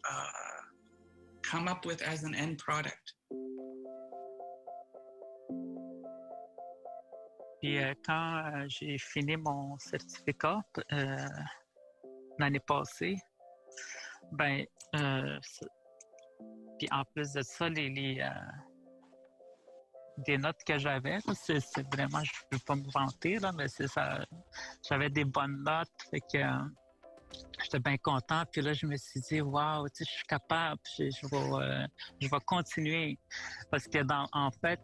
come up with as an end product.
Puis quand j'ai fini mon certificat l'année passée, puis en plus de ça, des notes que j'avais, c'est vraiment, je ne veux pas me vanter, là, mais c'est ça. J'avais des bonnes notes, fait que j'étais bien content. Puis là, je me suis dit, waouh, je suis capable, je vais continuer. Parce que en fait,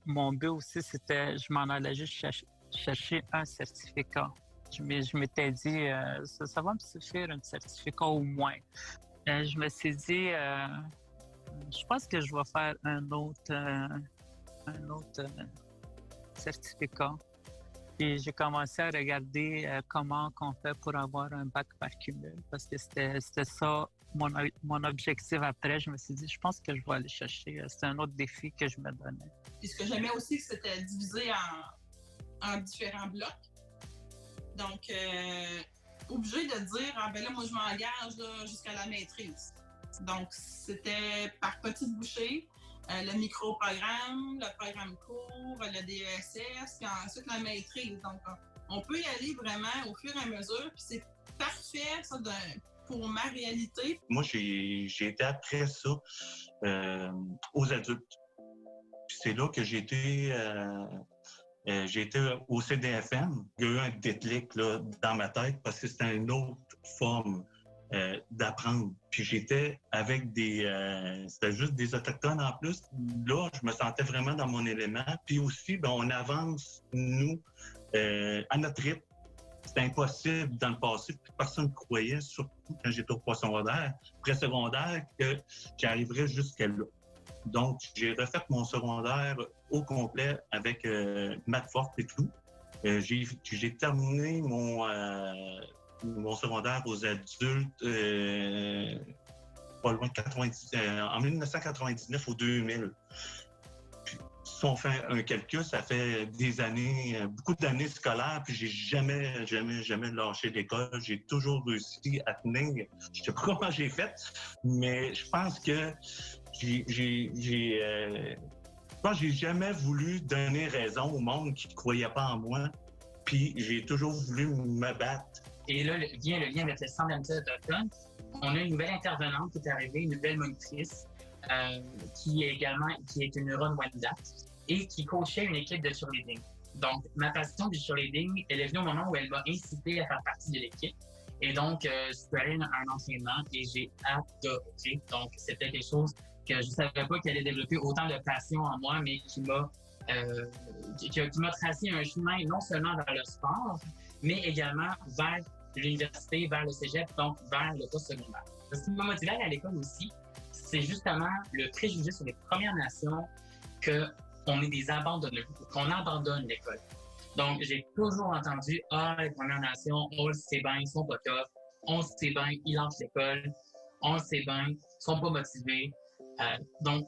mon but aussi, c'était, je m'en allais juste chercher un certificat. Je m'étais dit, ça va me suffire, un certificat au moins. Je me suis dit, je pense que je vais faire un autre certificat. Puis j'ai commencé à regarder comment on fait pour avoir un bac par cumul, parce que c'était ça mon objectif après. Je me suis dit, je pense que je vais aller chercher. C'est un autre défi que je me donnais.
Puis ce que j'aimais aussi, c'était divisé en différents blocs. Donc, obligé de dire, là, moi, je m'engage jusqu'à la maîtrise. Donc, c'était par petites bouchées, le micro-programme, le programme court, le DESS, puis ensuite la maîtrise. Donc, on peut y aller vraiment au fur et à mesure, puis c'est parfait, ça, pour ma réalité.
Moi, j'ai été après ça aux adultes. Puis c'est là que j'ai été au CDFM. Il y a eu un déclic là, dans ma tête parce que c'était une autre forme d'apprendre. Puis j'étais avec c'était juste des Autochtones en plus. Là, je me sentais vraiment dans mon élément. Puis aussi, on avance, nous, à notre rythme. C'était impossible dans le passé. Personne ne croyait, surtout quand j'étais au pré-secondaire, que j'arriverais jusqu'à là. Donc, j'ai refait mon secondaire au complet avec maths forte et tout. J'ai terminé mon secondaire aux adultes pas loin de en 1999 ou 2000. Puis, si on fait un calcul, ça fait des années, beaucoup d'années scolaires, puis j'ai jamais lâché l'école. J'ai toujours réussi à tenir. Je sais pas comment j'ai fait, mais je pense que j'ai jamais voulu donner raison au monde qui ne croyait pas en moi, puis j'ai toujours voulu me battre.
Et là, vient le lien avec le Centre d'amitié autochtone. On a une nouvelle intervenante qui est arrivée, une nouvelle monitrice, qui est une Huron-Wendat et qui coachait une équipe de cheerleading. Donc, ma passion du cheerleading, elle est venue au moment où elle m'a incité à faire partie de l'équipe. Et donc, je suis allé à un entraînement et j'ai adoré. Donc, c'était quelque chose que je ne savais pas qu'elle allait développer autant de passion en moi, mais qui m'a tracé un chemin non seulement vers le sport, mais également vers l'université, vers le cégep, donc vers le post-secondaire. Ce qui m'a motivé à aller à l'école aussi, c'est justement le préjugé sur les Premières Nations qu'on est des abandonneux, qu'on abandonne l'école. Donc, j'ai toujours entendu « Ah, les Premières Nations, on le sait bien, ils sont pas top, on le sait bien, ils lancent l'école, on le sait bien, ils sont pas motivés. » Donc,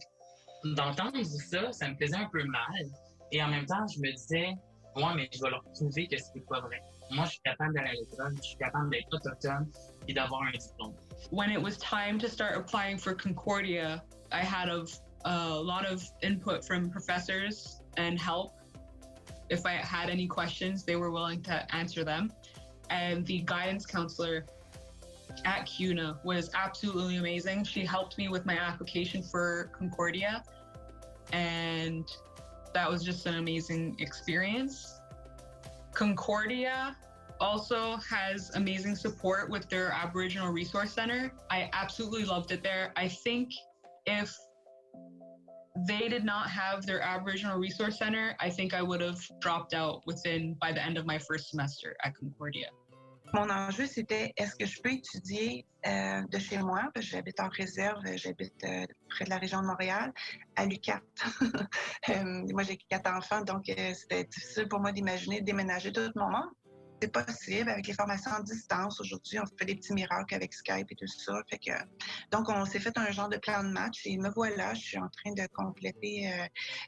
d'entendre ça, ça me faisait un peu mal. Et en même temps, je me disais « Ouais, mais je vais leur prouver que c'est pas vrai. Moi, je suis capable d'aller à l'école, je suis capable d'être autochtone et d'avoir un diplôme. »
When it was time to start applying for Concordia, I had a lot of input from professors and help. If I had any questions, they were willing to answer them. And the guidance counselor at CUNA was absolutely amazing. She helped me with my application for Concordia, and that was just an amazing experience. Concordia also has amazing support with their Aboriginal Resource Center. I absolutely loved it there. I think if they did not have their Aboriginal Resource Center, I think I would have dropped out by the end of my first semester at Concordia.
Mon enjeu, c'était est-ce que je peux étudier de chez moi, parce que j'habite en réserve, j'habite près de la région de Montréal, à l'UQAT. Moi, j'ai 4 enfants, donc c'était difficile pour moi d'imaginer déménager tout mon monde. C'est possible avec les formations en distance. Aujourd'hui, on fait des petits miracles avec Skype et tout ça. Donc, on s'est fait un genre de plan de match et me voilà, je suis en train de compléter,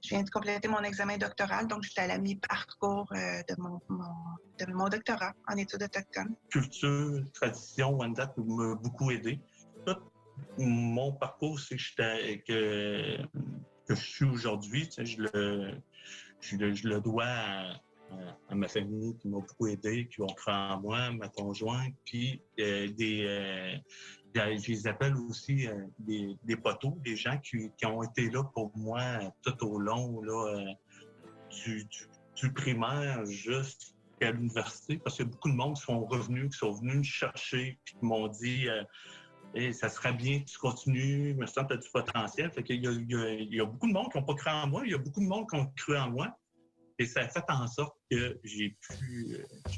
je viens de compléter mon examen doctoral, donc j'étais à la mi-parcours de mon doctorat en études autochtones.
Culture, tradition, Wendat m'a beaucoup aidé. Tout mon parcours, c'est que je suis aujourd'hui, je le dois à ma famille qui m'a beaucoup aidé, qui ont cru en moi, ma conjointe, puis je les appelle aussi des poteaux, des gens qui ont été là pour moi tout au long là, du primaire jusqu'à l'université, parce qu'il y a beaucoup de monde qui sont revenus, qui sont venus me chercher, puis qui m'ont dit hey, ça serait bien que tu continues, me semble que tu as du potentiel. Fait qu'il y a beaucoup de monde qui n'ont pas cru en moi, il y a beaucoup de monde qui ont cru en moi. Et ça a fait en sorte que je suis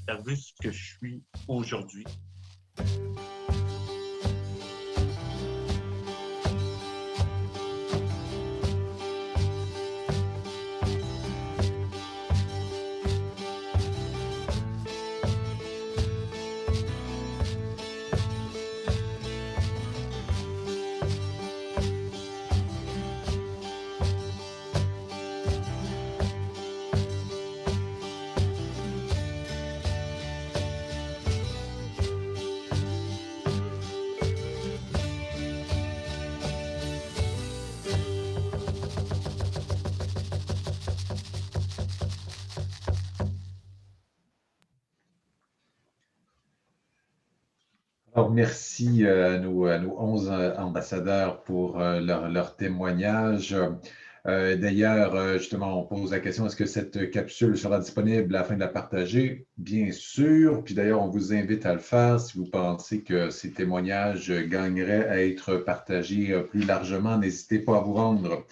arrivé ce que je suis aujourd'hui.
Alors, merci à nos 11 ambassadeurs pour leur témoignage. D'ailleurs, justement, on pose la question, est-ce que cette capsule sera disponible afin de la partager? Bien sûr. Puis d'ailleurs, on vous invite à le faire si vous pensez que ces témoignages gagneraient à être partagés plus largement. N'hésitez pas à vous rendre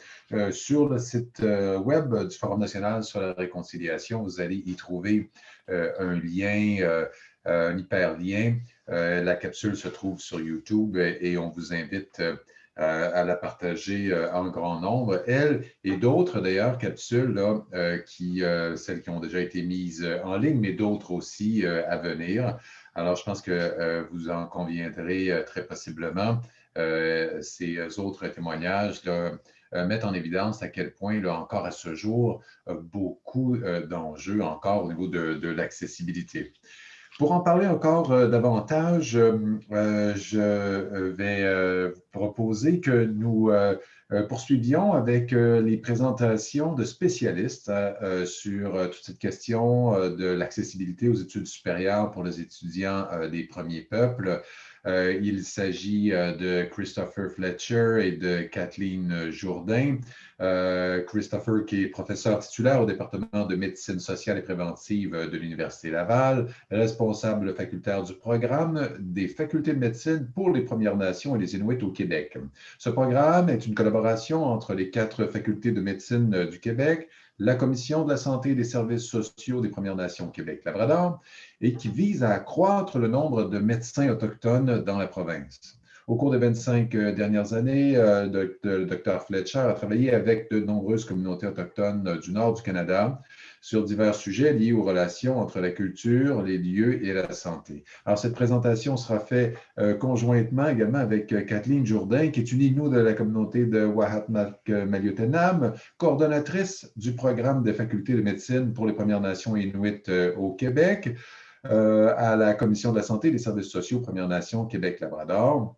sur le site web du Forum national sur la réconciliation. Vous allez y trouver un lien, un hyperlien. La capsule se trouve sur YouTube et on vous invite à la partager en grand nombre. Elle et d'autres, d'ailleurs, capsules, là, celles qui ont déjà été mises en ligne, mais d'autres aussi à venir. Alors, je pense que vous en conviendrez très possiblement. Ces autres témoignages là, mettent en évidence à quel point, là, encore à ce jour, beaucoup d'enjeux encore au niveau de l'accessibilité. Pour en parler encore davantage, je vais vous proposer que nous poursuivions avec les présentations de spécialistes sur toute cette question de l'accessibilité aux études supérieures pour les étudiants des premiers peuples. Il s'agit de Christopher Fletcher et de Kathleen Jourdain. Christopher, qui est professeur titulaire au département de médecine sociale et préventive de l'Université Laval, responsable facultaire du programme des facultés de médecine pour les Premières Nations et les Inuits au Québec. Ce programme est une collaboration entre les 4 facultés de médecine du Québec, la Commission de la santé et des services sociaux des Premières Nations Québec-Labrador, et qui vise à accroître le nombre de médecins autochtones dans la province. Au cours des 25 dernières années, le Dr Fletcher a travaillé avec de nombreuses communautés autochtones du nord du Canada sur divers sujets liés aux relations entre la culture, les lieux et la santé. Alors, cette présentation sera faite conjointement également avec Kathleen Jourdain, qui est une Inou de la communauté de Wahatmak-Maliotenam, coordonnatrice du programme des facultés de médecine pour les Premières Nations Inuits au Québec, à la Commission de la santé et des services sociaux Premières Nations Québec-Labrador.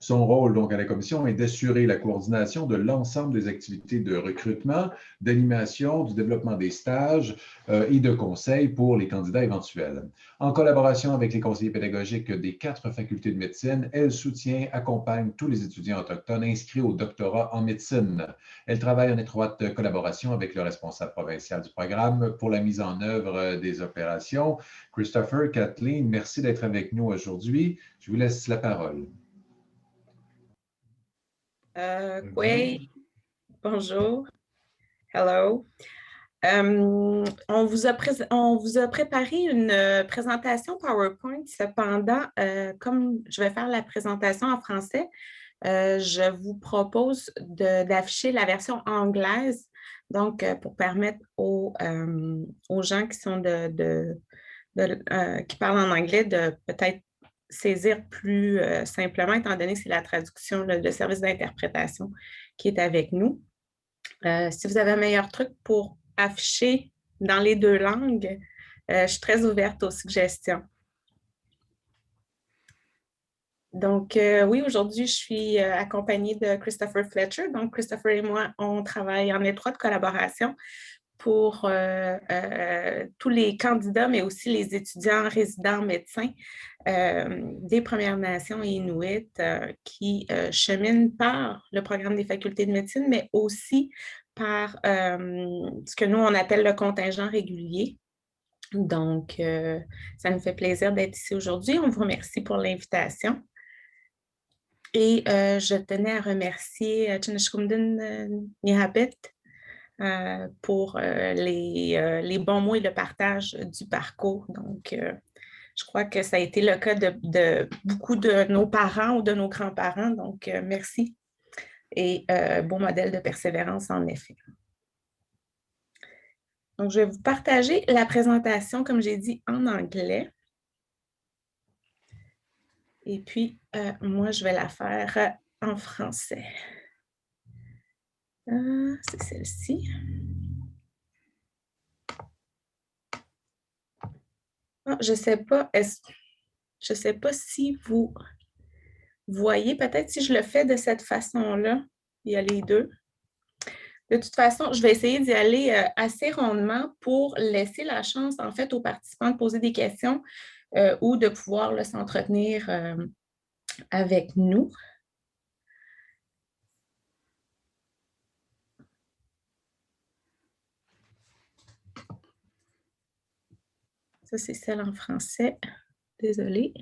Son rôle, donc, à la commission est d'assurer la coordination de l'ensemble des activités de recrutement, d'animation, du développement des stages et de conseils pour les candidats éventuels. En collaboration avec les conseillers pédagogiques des 4 facultés de médecine, elle soutient, accompagne tous les étudiants autochtones inscrits au doctorat en médecine. Elle travaille en étroite collaboration avec le responsable provincial du programme pour la mise en œuvre des opérations. Christopher, Kathleen, merci d'être avec nous aujourd'hui. Je vous laisse la parole.
Oui, bonjour, hello. On vous a préparé une présentation PowerPoint. Cependant, comme je vais faire la présentation en français, je vous propose d'afficher la version anglaise, donc pour permettre aux gens qui sont qui parlent en anglais de peut-être saisir plus simplement, étant donné que c'est la traduction, le service d'interprétation qui est avec nous. Si vous avez un meilleur truc pour afficher dans les 2 langues, je suis très ouverte aux suggestions. Donc, oui, aujourd'hui, je suis accompagnée de Christopher Fletcher. Donc, Christopher et moi, on travaille en étroite collaboration pour tous les candidats, mais aussi les étudiants résidents médecins des Premières Nations et Inuits qui cheminent par le programme des facultés de médecine, mais aussi par ce que nous, on appelle le contingent régulier. Donc, ça nous fait plaisir d'être ici aujourd'hui. On vous remercie pour l'invitation. Et je tenais à remercier Tchinishkumdin Nihabit pour les bons mots et le partage du parcours. Donc, je crois que ça a été le cas de beaucoup de nos parents ou de nos grands-parents. Donc, merci. Et beau modèle de persévérance, en effet. Donc, je vais vous partager la présentation, comme j'ai dit, en anglais. Et puis, moi, je vais la faire en français. C'est celle-ci. Oh, je ne sais pas si vous voyez, peut-être si je le fais de cette façon-là, il y a les 2. De toute façon, je vais essayer d'y aller assez rondement pour laisser la chance, en fait, aux participants de poser des questions ou de pouvoir s'entretenir avec nous. Ça, c'est celle en français. Désolée.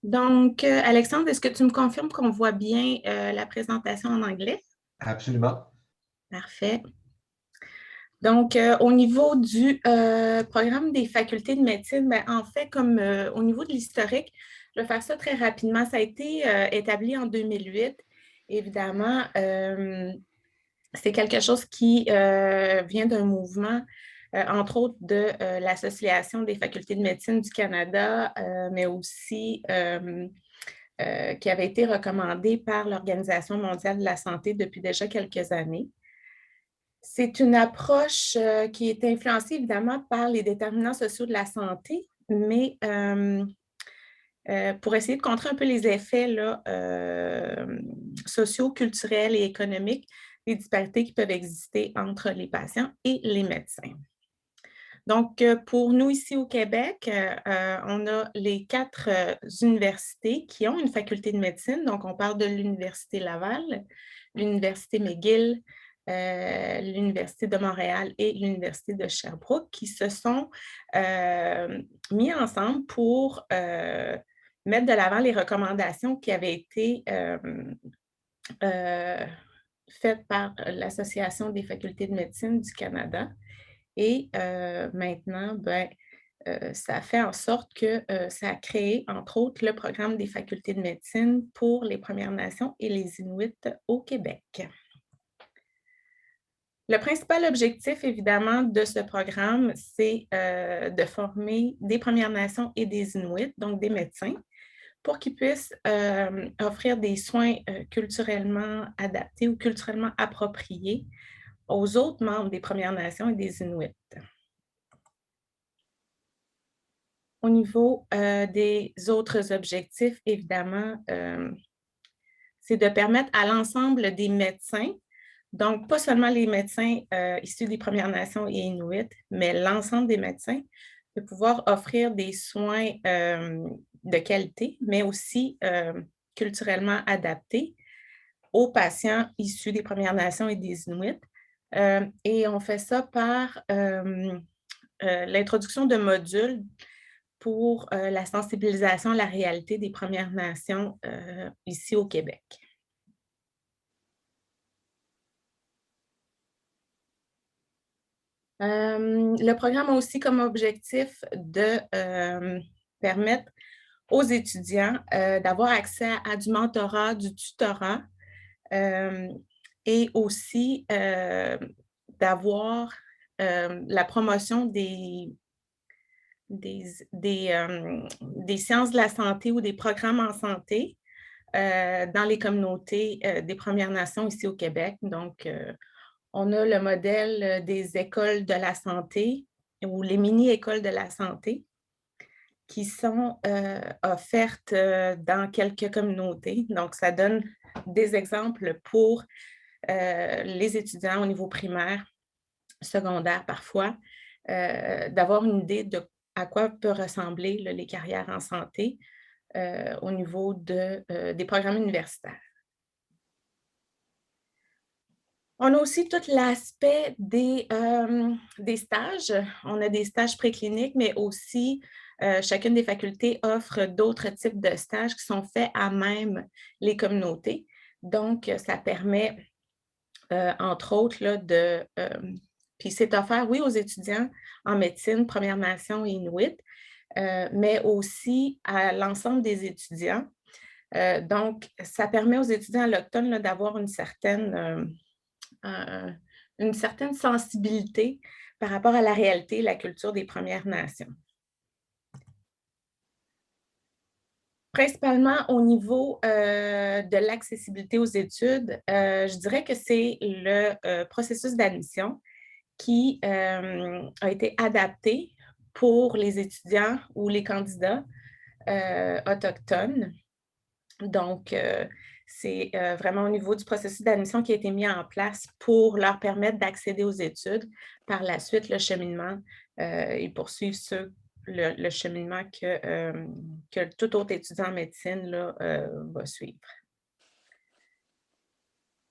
Donc, Alexandre, est-ce que tu me confirmes qu'on voit bien la présentation en anglais?
Absolument.
Parfait. Donc, au niveau du programme des facultés de médecine, bien, en fait, comme au niveau de l'historique, je vais faire ça très rapidement. Ça a été établi en 2008. Évidemment, c'est quelque chose qui vient d'un mouvement entre autres de l'Association des facultés de médecine du Canada, mais aussi qui avait été recommandée par l'Organisation mondiale de la santé depuis déjà quelques années. C'est une approche qui est influencée évidemment par les déterminants sociaux de la santé, mais pour essayer de contrer un peu les effets là, sociaux, culturels et économiques des disparités qui peuvent exister entre les patients et les médecins. Donc, pour nous ici au Québec, on a les 4 universités qui ont une faculté de médecine. Donc, on parle de l'Université Laval, l'Université McGill, l'Université de Montréal et l'Université de Sherbrooke qui se sont mis ensemble pour mettre de l'avant les recommandations qui avaient été faites par l'Association des facultés de médecine du Canada. Et maintenant, ça a fait en sorte que ça a créé, entre autres, le programme des facultés de médecine pour les Premières Nations et les Inuits au Québec. Le principal objectif, évidemment, de ce programme, c'est de former des Premières Nations et des Inuits, donc des médecins, pour qu'ils puissent offrir des soins culturellement adaptés ou culturellement appropriés aux autres membres des Premières Nations et des Inuits. Au niveau des autres objectifs, évidemment, c'est de permettre à l'ensemble des médecins, donc pas seulement les médecins issus des Premières Nations et Inuits, mais l'ensemble des médecins, de pouvoir offrir des soins de qualité, mais aussi culturellement adaptés aux patients issus des Premières Nations et des Inuits. Et on fait ça par l'introduction de modules pour la sensibilisation à la réalité des Premières Nations ici au Québec. Le programme a aussi comme objectif de permettre aux étudiants d'avoir accès à du mentorat, du tutorat et aussi d'avoir la promotion des sciences de la santé ou des programmes en santé dans les communautés des Premières Nations ici au Québec. Donc, on a le modèle des écoles de la santé ou les mini-écoles de la santé qui sont offertes dans quelques communautés. Donc, ça donne des exemples pour les étudiants au niveau primaire, secondaire parfois, d'avoir une idée de à quoi peuvent ressembler là, les carrières en santé au niveau des programmes universitaires. On a aussi tout l'aspect des stages. On a des stages précliniques, mais aussi chacune des facultés offre d'autres types de stages qui sont faits à même les communautés. Donc, ça permet, entre autres, là, puis c'est offert, oui, aux étudiants en médecine, Premières Nations et Inuit, mais aussi à l'ensemble des étudiants. Donc, ça permet aux étudiants allochtones là, d'avoir une certaine sensibilité par rapport à la réalité et la culture des Premières Nations. Principalement au niveau de l'accessibilité aux études, je dirais que c'est le processus d'admission qui a été adapté pour les étudiants ou les candidats autochtones. Donc, c'est vraiment au niveau du processus d'admission qui a été mis en place pour leur permettre d'accéder aux études. Par la suite, le cheminement, ils poursuivent le cheminement que tout autre étudiant en médecine là, va suivre.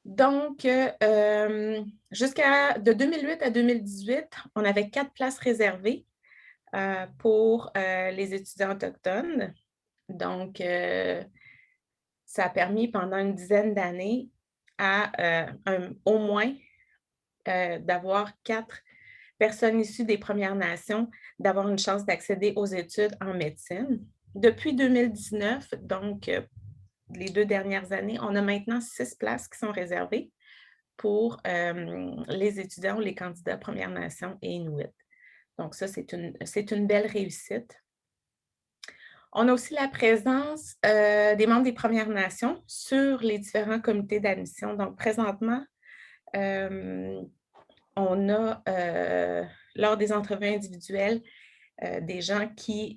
Donc, de 2008 à 2018, on avait 4 places réservées pour les étudiants autochtones. Donc, ça a permis pendant une dizaine d'années à au moins d'avoir 4 personnes issues des Premières Nations d'avoir une chance d'accéder aux études en médecine. Depuis 2019, donc les 2 dernières années, on a maintenant 6 places qui sont réservées pour les étudiants ou les candidats Premières Nations et Inuit. Donc ça, c'est une belle réussite. On a aussi la présence des membres des Premières Nations sur les différents comités d'admission. Donc présentement, on a, lors des entrevues individuelles, des gens qui,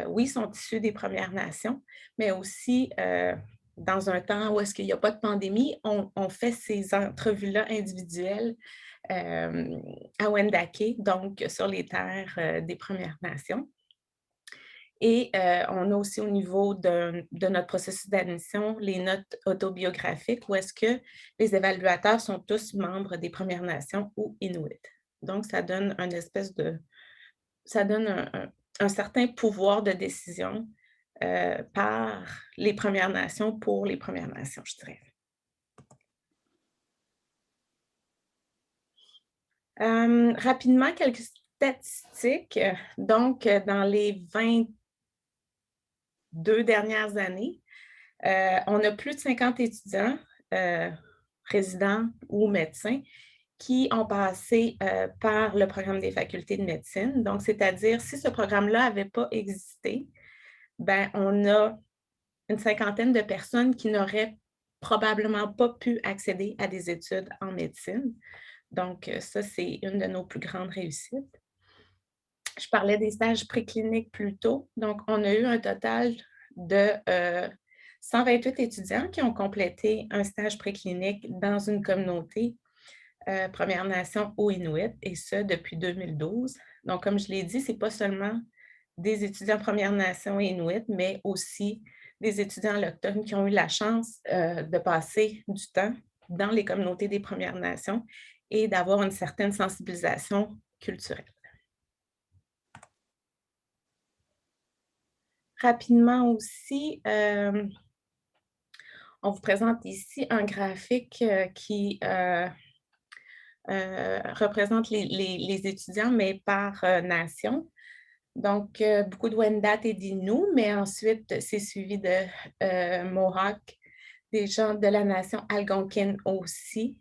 oui, sont issus des Premières Nations, mais aussi, dans un temps où est-ce qu'il n'y a pas de pandémie, on fait ces entrevues-là individuelles à Wendake, donc sur les terres des Premières Nations. Et on a aussi au niveau de notre processus d'admission les notes autobiographiques où est-ce que les évaluateurs sont tous membres des Premières Nations ou Inuits. Donc, ça donne une espèce de... ça donne un certain pouvoir de décision par les Premières Nations pour les Premières Nations, je dirais. Rapidement, quelques statistiques. Donc, dans les 22 dernières années, on a plus de 50 étudiants, résidents ou médecins, qui ont passé par le programme des facultés de médecine. Donc, c'est-à-dire, si ce programme-là n'avait pas existé, ben, on a une cinquantaine de personnes qui n'auraient probablement pas pu accéder à des études en médecine. Donc, ça, c'est une de nos plus grandes réussites. Je parlais des stages précliniques plus tôt. Donc, on a eu un total de 128 étudiants qui ont complété un stage préclinique dans une communauté Première Nation ou Inuit, et ce, depuis 2012. Donc, comme je l'ai dit, ce n'est pas seulement des étudiants Première Nation et Inuit, mais aussi des étudiants autochtones qui ont eu la chance de passer du temps dans les communautés des Premières Nations et d'avoir une certaine sensibilisation culturelle. Rapidement aussi, on vous présente ici un graphique qui représente les étudiants, mais par nation. Donc, beaucoup de Wendat et d'Innu, mais ensuite, c'est suivi de Mohawk, des gens de la nation Algonquin aussi.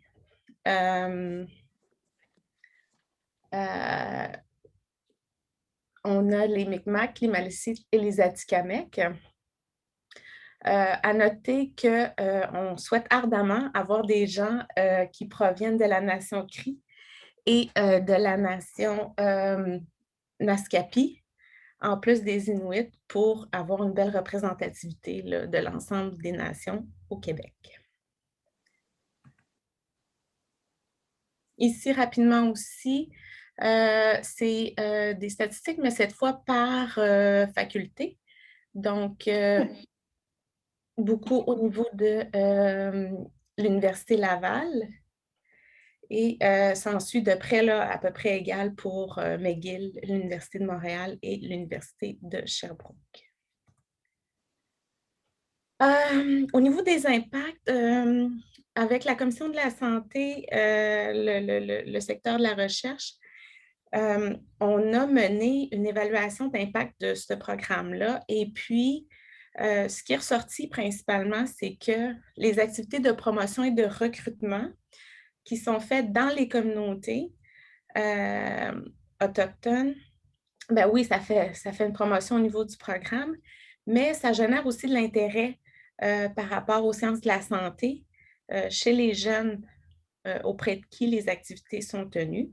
On a les Mi'kmaq, les Malécites et les Atikamekw. À noter qu'on souhaite ardemment avoir des gens qui proviennent de la nation Cri et de la nation Naskapi, en plus des Inuits, pour avoir une belle représentativité là, de l'ensemble des nations au Québec. Ici, rapidement aussi, c'est des statistiques, mais cette fois par faculté. Donc, beaucoup au niveau de l'Université Laval. Et s'ensuit de près là, à peu près égal pour McGill, l'Université de Montréal et l'Université de Sherbrooke. Au niveau des impacts, avec la Commission de la santé, le secteur de la recherche, on a mené une évaluation d'impact de ce programme-là. Et puis, ce qui est ressorti principalement, c'est que les activités de promotion et de recrutement qui sont faites dans les communautés autochtones, ben oui, ça fait une promotion au niveau du programme, mais ça génère aussi de l'intérêt par rapport aux sciences de la santé chez les jeunes auprès de qui les activités sont tenues.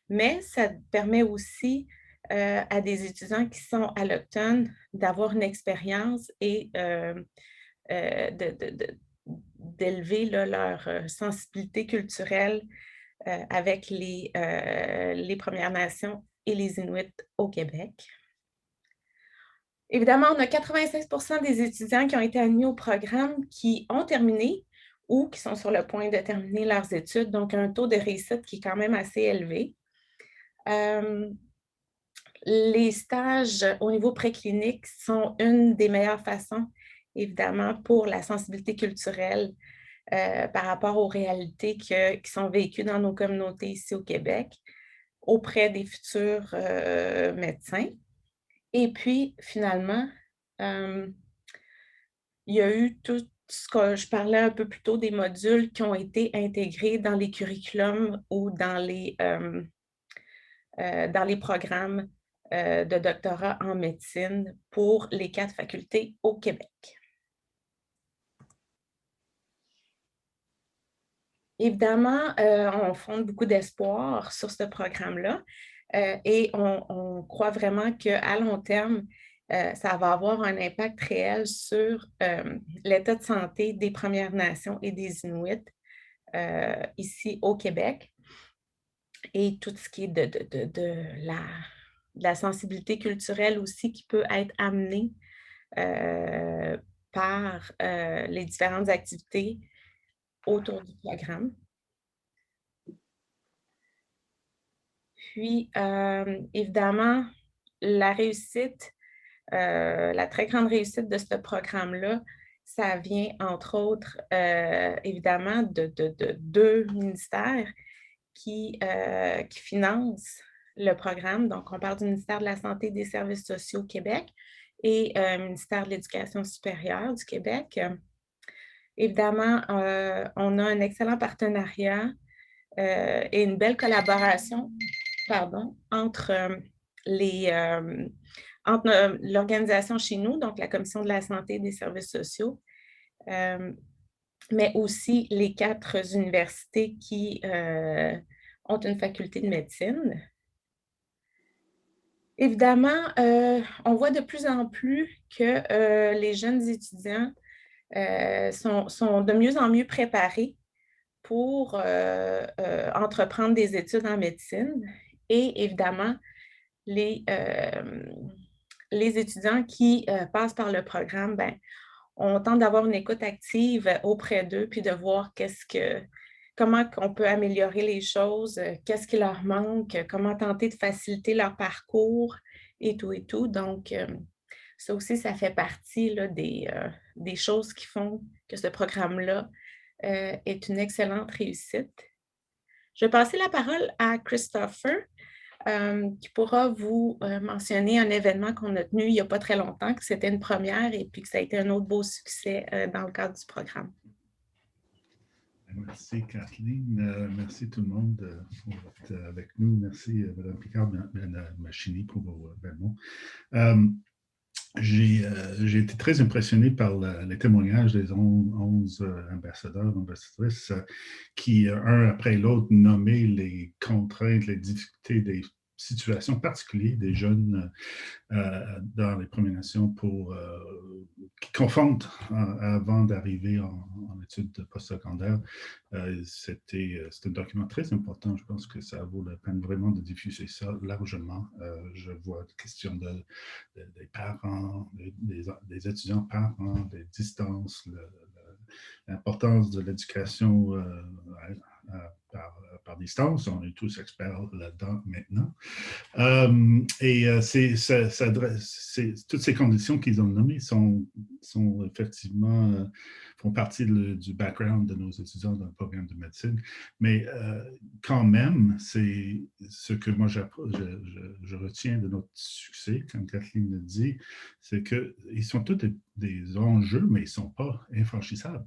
Mais ça permet aussi à des étudiants qui sont allochtones d'avoir une expérience et d'élever leur sensibilité culturelle avec les Premières Nations et les Inuits au Québec. Évidemment, on a 96% des étudiants qui ont été admis au programme qui ont terminé ou qui sont sur le point de terminer leurs études, donc un taux de réussite qui est quand même assez élevé. Les stages au niveau préclinique sont une des meilleures façons, évidemment, pour la sensibilité culturelle par rapport aux réalités qui sont vécues dans nos communautés ici au Québec auprès des futurs médecins. Et puis, finalement, il y a eu tout ce que je parlais un peu plus tôt des modules qui ont été intégrés dans les curriculums ou dans les dans les programmes de doctorat en médecine pour les 4 facultés au Québec. Évidemment, on fonde beaucoup d'espoir sur ce programme-là et on croit vraiment qu'à long terme, ça va avoir un impact réel sur l'état de santé des Premières Nations et des Inuits ici au Québec et tout ce qui est de la sensibilité culturelle aussi qui peut être amenée par les différentes activités autour du programme. Puis, évidemment, la réussite, la très grande réussite de ce programme-là, ça vient entre autres, évidemment, de 2 ministères qui financent le programme. Donc, on parle du ministère de la Santé et des Services sociaux au Québec et ministère de l'Éducation supérieure du Québec. Évidemment, on a un excellent partenariat et une belle collaboration entre l'organisation chez nous, donc la Commission de la santé et des services sociaux, mais aussi les 4 universités qui ont une faculté de médecine. Évidemment, on voit de plus en plus que les jeunes étudiants sont de mieux en mieux préparés pour entreprendre des études en médecine. Et évidemment, les étudiants qui passent par le programme, on tente d'avoir une écoute active auprès d'eux, puis de voir comment on peut améliorer les choses, qu'est-ce qui leur manque, comment tenter de faciliter leur parcours et tout et tout. Donc, ça aussi, ça fait partie là, des choses qui font que ce programme-là est une excellente réussite. Je vais passer la parole à Christopher, qui pourra vous mentionner un événement qu'on a tenu il n'y a pas très longtemps, que c'était une première et puis que ça a été un autre beau succès dans le cadre du programme.
Merci Kathleen, merci tout le monde pour être avec nous. Merci Mme Picard, Mme Machini pour vos belles mots. J'ai été très impressionné par les témoignages des 11 ambassadeurs, ambassadrices qui, un après l'autre, nommaient les contraintes, les difficultés des situations particulières des jeunes dans les Premières Nations qui confrontent avant d'arriver en études postsecondaires. C'est un document très important. Je pense que ça vaut la peine vraiment de diffuser ça largement. Je vois des questions des parents, des étudiants parents, des distances, l'importance de l'éducation par distance. On est tous experts là-dedans maintenant. Toutes ces conditions qu'ils ont nommées sont effectivement font partie du background de nos étudiants dans le programme de médecine. Mais quand même, c'est ce que moi je retiens de notre succès, comme Kathleen le dit, c'est qu'ils sont tous des enjeux, mais ils ne sont pas infranchissables.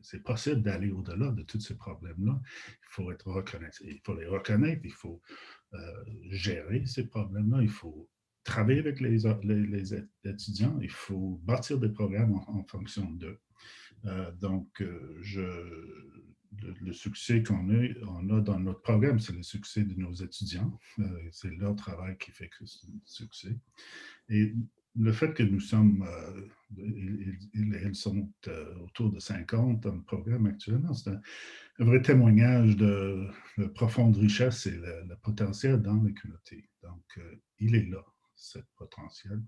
C'est possible d'aller au-delà de tous ces problèmes-là. Il faut être reconnaissant. Il faut les reconnaître, il faut gérer ces problèmes-là, il faut travailler avec les étudiants, il faut bâtir des programmes en fonction d'eux. Donc, le succès qu'on a dans notre programme, c'est le succès de nos étudiants. C'est leur travail qui fait que c'est un succès. Et le fait que nous sommes, ils sont autour de 50 dans le programme actuellement, c'est un vrai témoignage de la profonde richesse et le potentiel dans les communautés. Donc, il est là, ce potentiel.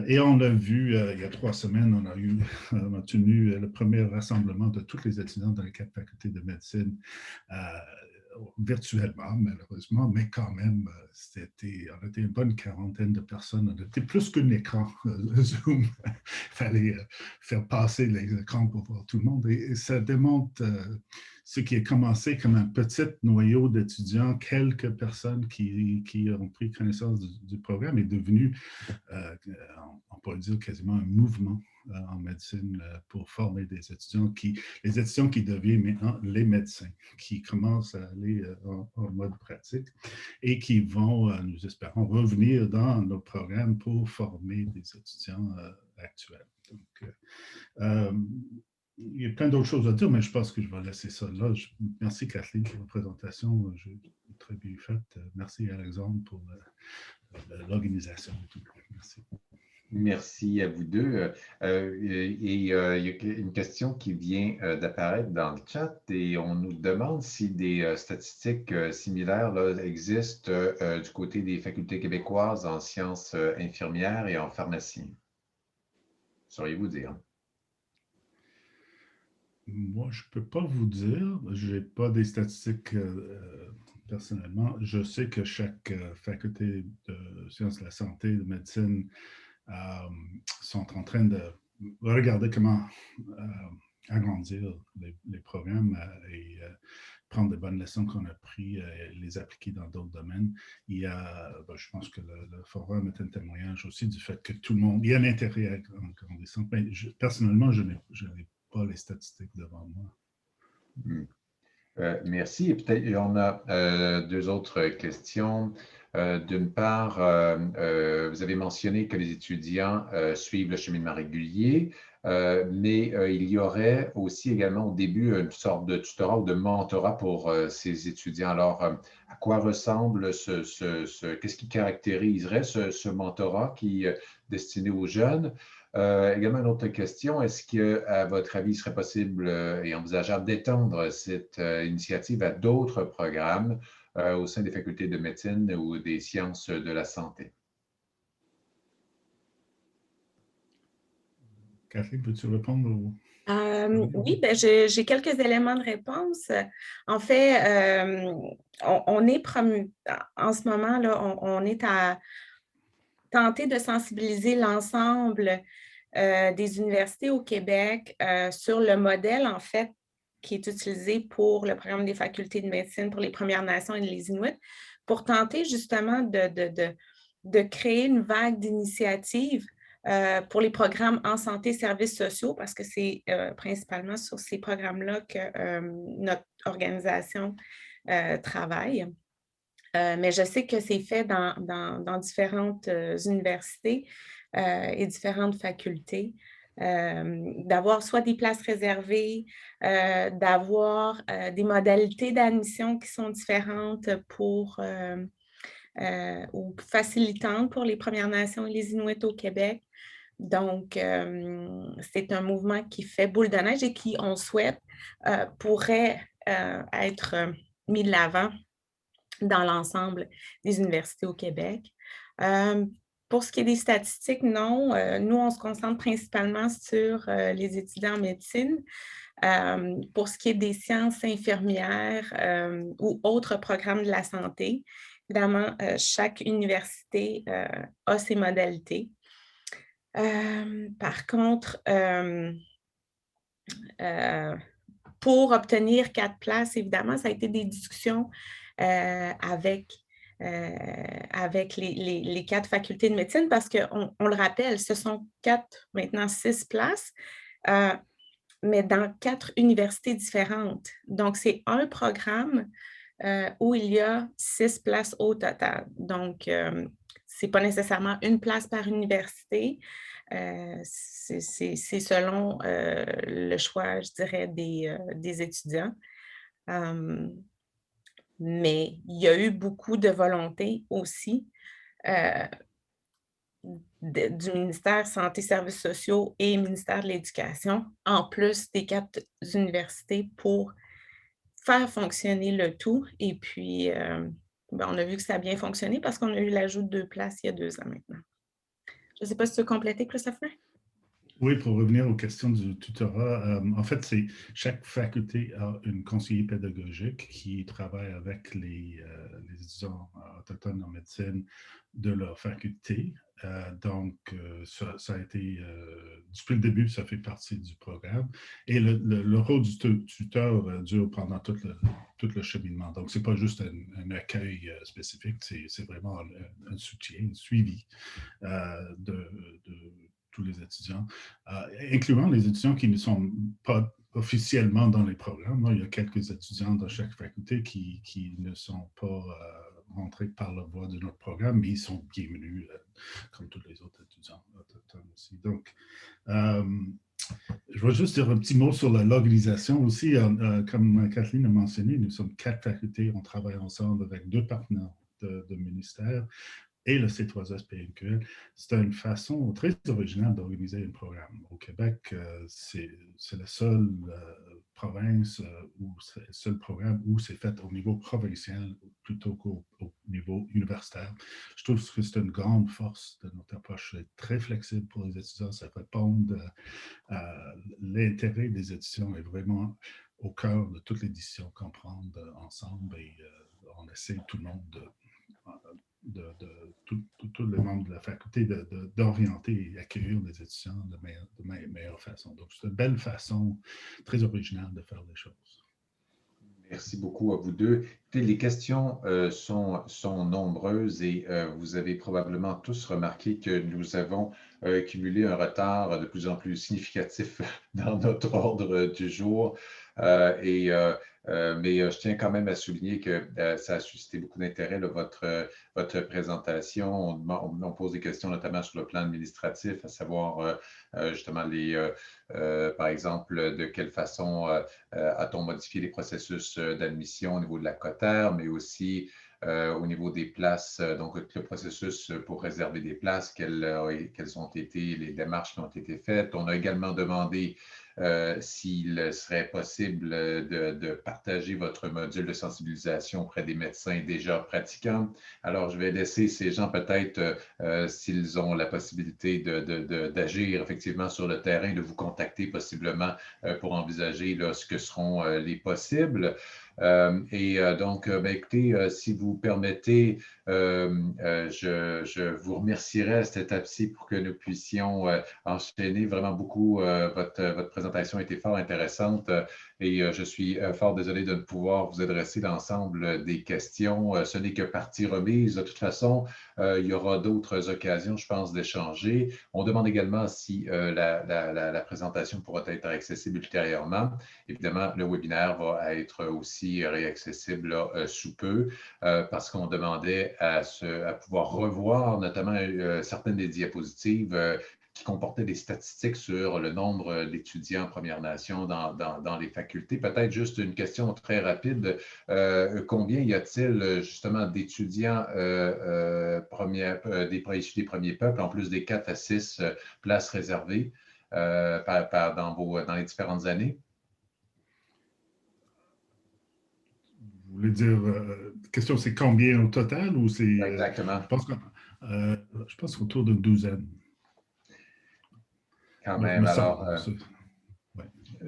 Et on l'a vu, il y a 3 semaines, on a tenu le premier rassemblement de tous les étudiants dans les 4 facultés de médecine virtuellement, malheureusement, mais quand même, on était une bonne quarantaine de personnes. On était plus qu'un écran Zoom. Il faire passer les écrans pour voir tout le monde. Et ça démontre ce qui a commencé comme un petit noyau d'étudiants, quelques personnes qui ont pris connaissance du programme, est devenu, on pourrait dire quasiment un mouvement en médecine pour former des étudiants les étudiants qui deviennent maintenant les médecins, qui commencent à aller en mode pratique et qui vont, nous espérons, revenir dans nos programmes pour former des étudiants actuels. Donc, il y a plein d'autres choses à dire, mais je pense que je vais laisser ça là. Merci Kathleen pour la présentation. Très bien faite. Merci Alexandre pour l'organisation. Merci.
Merci à vous deux. Il y a une question qui vient d'apparaître dans le chat et on nous demande si des statistiques similaires là, existent du côté des facultés québécoises en sciences infirmières et en pharmacie. Sauriez-vous dire?
Moi, je ne peux pas vous dire. Je n'ai pas des statistiques personnellement. Je sais que chaque faculté de sciences de la santé, de médecine, sont en train de regarder comment agrandir les programmes et prendre des bonnes leçons qu'on a prises et les appliquer dans d'autres domaines. Je pense que le forum est un témoignage aussi du fait que tout le monde, il y a un intérêt en grandissant. Mais personnellement, je n'ai pas les statistiques devant moi.
Merci. Et peut-être on a deux autres questions. D'une part, vous avez mentionné que les étudiants suivent le cheminement régulier, mais il y aurait aussi également au début une sorte de tutorat ou de mentorat pour ces étudiants. Alors, à quoi ressemble qu'est-ce qui caractériserait ce mentorat qui est destiné aux jeunes? Également, une autre question, est-ce qu'à votre avis, il serait possible et envisageable d'étendre cette initiative à d'autres programmes au sein des facultés de médecine ou des sciences de la santé?
Kathleen, peux-tu répondre?
Oui, ben, j'ai quelques éléments de réponse. En fait, on est en ce moment, là, on est à tenter de sensibiliser l'ensemble des universités au Québec sur le modèle, en fait, qui est utilisé pour le programme des facultés de médecine pour les Premières Nations et les Inuits, pour tenter justement de créer une vague d'initiatives pour les programmes en santé et services sociaux, parce que c'est principalement sur ces programmes-là que notre organisation travaille. Mais je sais que c'est fait dans différentes universités et différentes facultés. D'avoir soit des places réservées, d'avoir des modalités d'admission qui sont différentes ou facilitantes pour les Premières Nations et les Inuits au Québec. Donc, c'est un mouvement qui fait boule de neige et qui, on souhaite, pourrait être mis de l'avant dans l'ensemble des universités au Québec. Pour ce qui est des statistiques, non. Nous, on se concentre principalement sur les étudiants en médecine. Pour ce qui est des sciences infirmières ou autres programmes de la santé, évidemment, chaque université a ses modalités. Par contre, pour obtenir 4 places, évidemment, ça a été des discussions avec les 4 facultés de médecine parce qu'on le rappelle, ce sont 6 places, mais dans 4 universités différentes. Donc, c'est un programme où il y a 6 places au total. Donc, ce n'est pas nécessairement une place par université. C'est selon le choix, je dirais, des étudiants. Mais il y a eu beaucoup de volonté aussi du ministère Santé et Services sociaux et ministère de l'Éducation, en plus des 4 universités, pour faire fonctionner le tout. Et puis, on a vu que ça a bien fonctionné parce qu'on a eu l'ajout de 2 places il y a 2 ans maintenant. Je ne sais pas si tu veux compléter, Christopher?
Oui, pour revenir aux questions du tutorat, en fait, chaque faculté a une conseillère pédagogique qui travaille avec les étudiants autochtones en médecine de leur faculté Donc, ça a été, depuis le début, ça fait partie du programme. Et le rôle du tuteur dure pendant tout le cheminement. Donc, ce n'est pas juste un accueil spécifique, c'est vraiment un soutien, un suivi de tous les étudiants, incluant les étudiants qui ne sont pas officiellement dans les programmes. Il y a quelques étudiants dans chaque faculté qui ne sont pas rentrés par la voie de notre programme, mais ils sont bienvenus, comme tous les autres étudiants autochtones aussi. Donc, je vais juste dire un petit mot sur l'organisation aussi. Comme Kathleen a mentionné, nous sommes 4 facultés, on travaille ensemble avec 2 partenaires de ministère et le C3S PNQL. C'est une façon très originale d'organiser un programme. Au Québec, c'est la seule province ou c'est le seul programme où c'est fait au niveau provincial plutôt qu'au niveau universitaire. Je trouve que c'est une grande force de notre approche. C'est très flexible pour les étudiants. Ça répond à l'intérêt des étudiants est vraiment au cœur de toutes les décisions qu'on prend ensemble et on essaie tout le monde tous les membres de la faculté d'orienter et accueillir les étudiants de meilleure façon. Donc, c'est une belle façon très originale de faire les choses.
Merci beaucoup à vous deux. Les questions sont nombreuses et vous avez probablement tous remarqué que nous avons cumulé un retard de plus en plus significatif dans notre ordre du jour. Mais je tiens quand même à souligner que ça a suscité beaucoup d'intérêt, votre présentation. On pose des questions notamment sur le plan administratif, à savoir justement par exemple, de quelle façon a-t-on modifié les processus d'admission au niveau de la cotère, mais aussi au niveau des places, donc le processus pour réserver des places, quelles ont été les démarches qui ont été faites. On a également demandé s'il serait possible de partager votre module de sensibilisation auprès des médecins déjà pratiquants. Alors, je vais laisser ces gens peut-être, s'ils ont la possibilité d'agir effectivement sur le terrain, de vous contacter possiblement pour envisager ce que seront les possibles. Donc, écoutez, si vous permettez, je vous remercierai à cette étape-ci pour que nous puissions enchaîner vraiment beaucoup. Votre présentation a été fort intéressante et je suis fort désolé de ne pouvoir vous adresser l'ensemble des questions. Ce n'est que partie remise. De toute façon, il y aura d'autres occasions, je pense, d'échanger. On demande également si la présentation pourra être accessible ultérieurement. Évidemment, le webinaire va être aussi réaccessible sous peu parce qu'on demandait à pouvoir revoir notamment certaines des diapositives qui comportaient des statistiques sur le nombre d'étudiants Premières Nations dans les facultés. Peut-être juste une question très rapide. Combien y a-t-il justement d'étudiants issus des premiers peuples, en plus des 4 à 6 places réservées dans les différentes années?
Vous voulez dire, la question c'est combien au total ou c'est...
Exactement.
Je pense autour d'une douzaine.
Quand même, alors,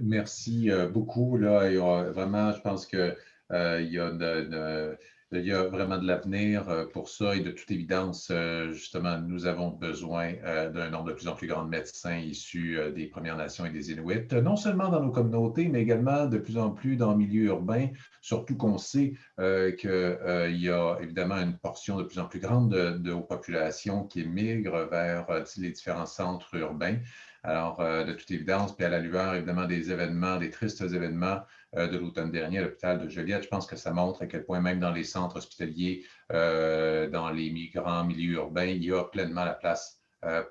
merci beaucoup. Là, vraiment, je pense qu'il y a vraiment de l'avenir pour ça et de toute évidence, justement, nous avons besoin d'un nombre de plus en plus grand de médecins issus des Premières Nations et des Inuits, non seulement dans nos communautés, mais également de plus en plus dans le milieu urbain, surtout qu'on sait qu'il y a évidemment une portion de plus en plus grande de nos populations qui émigrent vers les différents centres urbains. Alors, de toute évidence, puis à la lueur, évidemment, des événements, des tristes événements de l'automne dernier à l'hôpital de Joliette, je pense que ça montre à quel point même dans les centres hospitaliers, dans les grands milieux urbains, il y a pleinement la place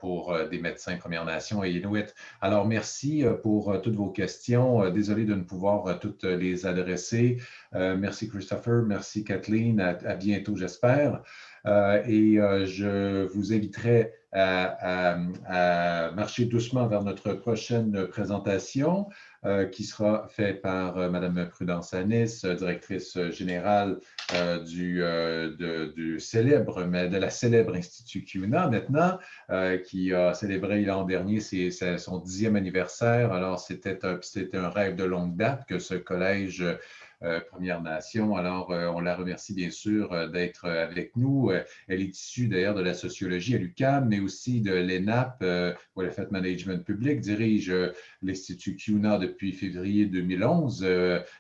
pour des médecins Premières Nations et Inuits. Alors, merci pour toutes vos questions. Désolé de ne pouvoir toutes les adresser. Merci Christopher, merci Kathleen. À bientôt, j'espère. Et je vous inviterai à marcher doucement vers notre prochaine présentation qui sera faite par Mme Prudence Anis, directrice générale de la célèbre Institut CUNA maintenant, qui a célébré l'an dernier son 10e anniversaire. Alors, c'était un rêve de longue date que ce collège Premières Nations. Alors, on la remercie bien sûr d'être avec nous. Elle est issue d'ailleurs de la sociologie à l'UQAM, mais aussi de l'ENAP, où elle a fait management public, dirige l'Institut CUNA depuis février 2011,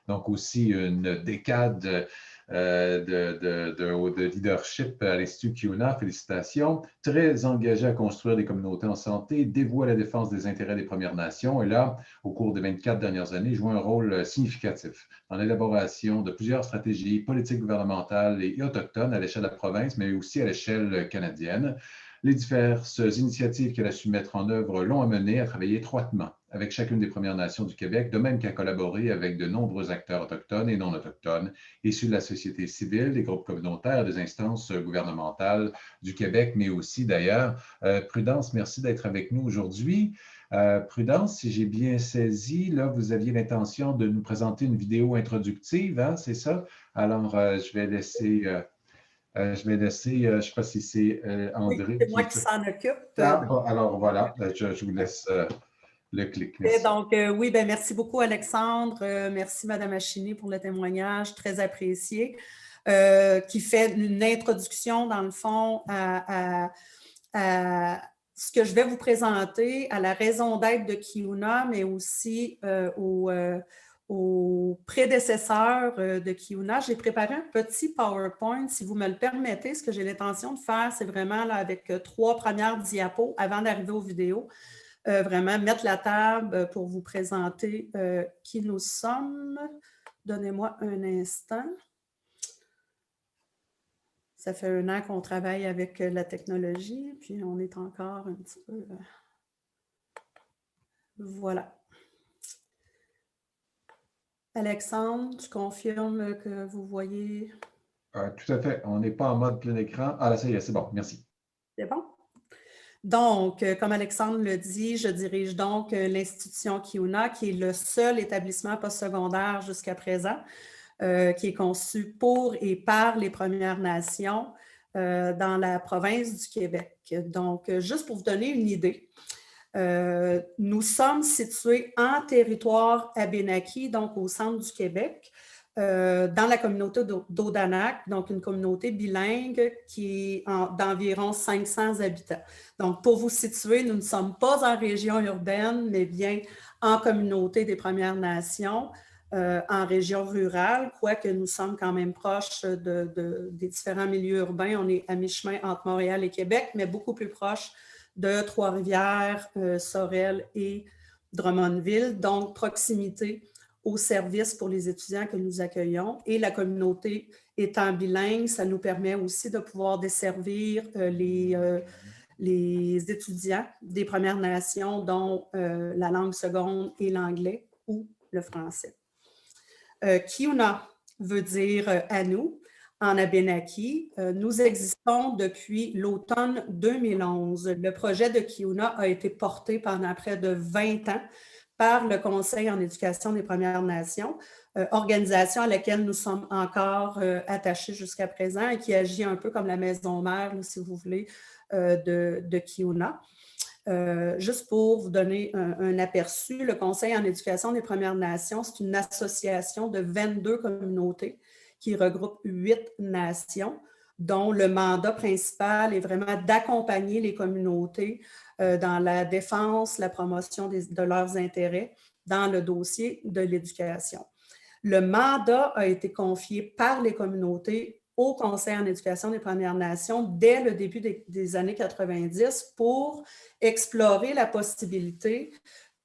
donc aussi une décade de leadership à l'Institut CUNA. Félicitations. Très engagée à construire des communautés en santé, dévouée à la défense des intérêts des Premières Nations. Et là, au cours des 24 dernières années, joue un rôle significatif dans l'élaboration de plusieurs stratégies politiques gouvernementales et autochtones à l'échelle de la province, mais aussi à l'échelle canadienne. Les diverses initiatives qu'elle a su mettre en œuvre l'ont amenée à travailler étroitement avec chacune des Premières Nations du Québec, de même qu'à collaborer avec de nombreux acteurs autochtones et non autochtones, issus de la société civile, des groupes communautaires, des instances gouvernementales du Québec, mais aussi d'ailleurs. Prudence, merci d'être avec nous aujourd'hui. Prudence, si j'ai bien saisi, là, vous aviez l'intention de nous présenter une vidéo introductive, hein, c'est ça? Alors, je vais laisser... je ne sais pas si c'est André.
Oui, c'est moi qui s'en occupe.
Alors voilà, je vous laisse le clic. Merci.
Donc, oui, ben, merci beaucoup, Alexandre. Merci, Mme Achini, pour le témoignage, très apprécié, qui fait une introduction, dans le fond, à ce que je vais vous présenter, à la raison d'être de CUNA, mais aussi aux prédécesseurs de CUNA. J'ai préparé un petit PowerPoint, si vous me le permettez. Ce que j'ai l'intention de faire, c'est vraiment là, avec 3 premières diapos avant d'arriver aux vidéos, vraiment mettre la table pour vous présenter qui nous sommes. Donnez-moi un instant. Ça fait 1 an qu'on travaille avec la technologie, puis on est encore un petit peu... Voilà. Alexandre, tu confirmes que vous voyez?
Tout à fait. On n'est pas en mode plein écran. Ah là, ça y est, c'est bon. Merci.
C'est bon? Donc, comme Alexandre le dit, je dirige donc l'institution CUNA, qui est le seul établissement postsecondaire jusqu'à présent, qui est conçu pour et par les Premières Nations dans la province du Québec. Donc, juste pour vous donner une idée, nous sommes situés en territoire abénaki, donc au centre du Québec, dans la communauté d'Odanak, donc une communauté bilingue qui est d'environ 500 habitants. Donc, pour vous situer, nous ne sommes pas en région urbaine, mais bien en communauté des Premières Nations, en région rurale, quoique nous sommes quand même proches des différents milieux urbains. On est à mi-chemin entre Montréal et Québec, mais beaucoup plus proche de Trois-Rivières, Sorel et Drummondville, donc proximité aux services pour les étudiants que nous accueillons. Et la communauté étant bilingue, ça nous permet aussi de pouvoir desservir les étudiants des Premières Nations dont la langue seconde est l'anglais ou le français. CUNA veut dire « à nous ». En Abénaki, nous existons depuis l'automne 2011. Le projet de CUNA a été porté pendant près de 20 ans par le Conseil en éducation des Premières Nations, organisation à laquelle nous sommes encore attachés jusqu'à présent et qui agit un peu comme la maison mère, si vous voulez, de CUNA. Juste pour vous donner un aperçu, le Conseil en éducation des Premières Nations, c'est une association de 22 communautés qui regroupe 8 nations, dont le mandat principal est vraiment d'accompagner les communautés dans la défense, la promotion de leurs intérêts dans le dossier de l'éducation. Le mandat a été confié par les communautés au Conseil en éducation des Premières Nations dès le début des années 90 pour explorer la possibilité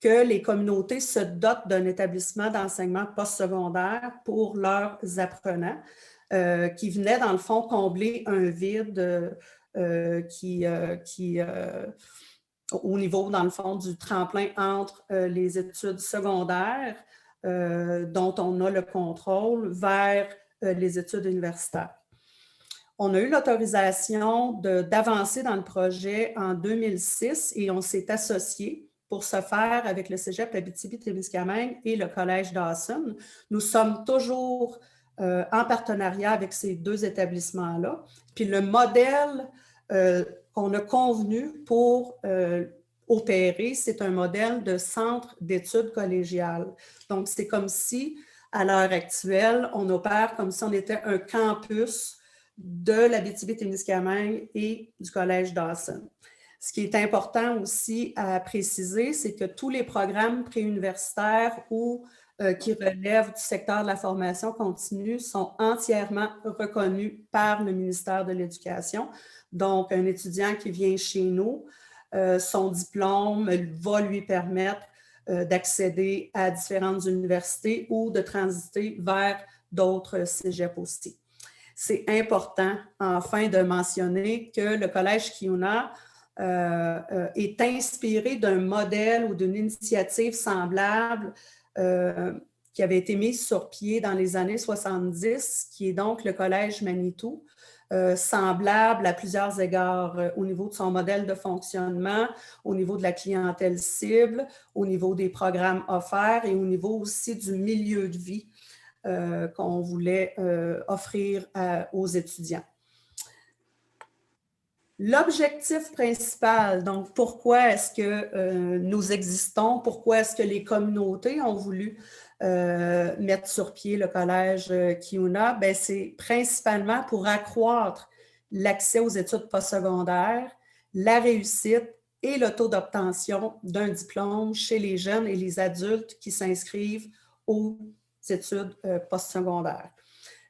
que les communautés se dotent d'un établissement d'enseignement postsecondaire pour leurs apprenants qui venait, dans le fond, combler un vide au niveau, dans le fond, du tremplin entre les études secondaires dont on a le contrôle vers les études universitaires. On a eu l'autorisation d'avancer dans le projet en 2006 et on s'est associé pour ce faire avec le Cégep Abitibi-Témiscamingue et le Collège Dawson. Nous sommes toujours en partenariat avec ces 2 établissements-là. Puis le modèle qu'on a convenu pour opérer, c'est un modèle de centre d'études collégiales. Donc, c'est comme si À l'heure actuelle, on opère comme si on était un campus de l'Abitibi-Témiscamingue et du Collège Dawson. Ce qui est important aussi à préciser, c'est que tous les programmes préuniversitaires ou qui relèvent du secteur de la formation continue sont entièrement reconnus par le ministère de l'Éducation. Donc, un étudiant qui vient chez nous, son diplôme va lui permettre d'accéder à différentes universités ou de transiter vers d'autres cégeps aussi. C'est important, enfin, de mentionner que le Collège Kiuna est inspiré d'un modèle ou d'une initiative semblable qui avait été mise sur pied dans les années 70, qui est donc le Collège Manitou, semblable à plusieurs égards au niveau de son modèle de fonctionnement, au niveau de la clientèle cible, au niveau des programmes offerts et au niveau aussi du milieu de vie qu'on voulait offrir aux étudiants. L'objectif principal, donc pourquoi est-ce que nous existons, pourquoi est-ce que les communautés ont voulu mettre sur pied le Collège Kiuna, ben, c'est principalement pour accroître l'accès aux études postsecondaires, la réussite et le taux d'obtention d'un diplôme chez les jeunes et les adultes qui s'inscrivent aux études postsecondaires.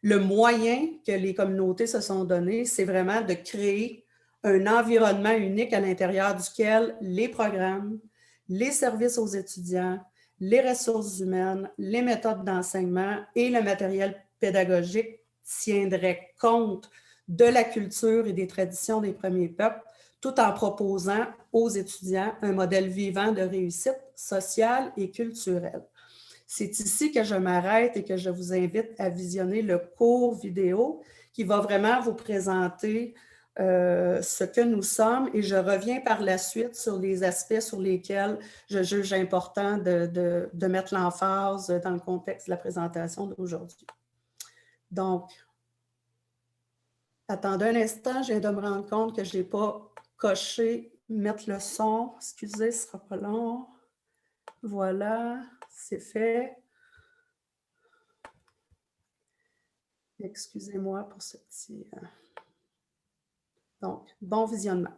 Le moyen que les communautés se sont donné, c'est vraiment de créer un environnement unique à l'intérieur duquel les programmes, les services aux étudiants, les ressources humaines, les méthodes d'enseignement et le matériel pédagogique tiendraient compte de la culture et des traditions des premiers peuples, tout en proposant aux étudiants un modèle vivant de réussite sociale et culturelle. C'est ici que je m'arrête et que je vous invite à visionner le court vidéo qui va vraiment vous présenter ce que nous sommes et je reviens par la suite sur les aspects sur lesquels je juge important de mettre l'emphase dans le contexte de la présentation d'aujourd'hui. Donc, attendez un instant, je viens de me rendre compte que je n'ai pas coché mettre le son. Excusez, ce ne sera pas long. Voilà, c'est fait. Excusez-moi pour ce petit... Donc, bon visionnement.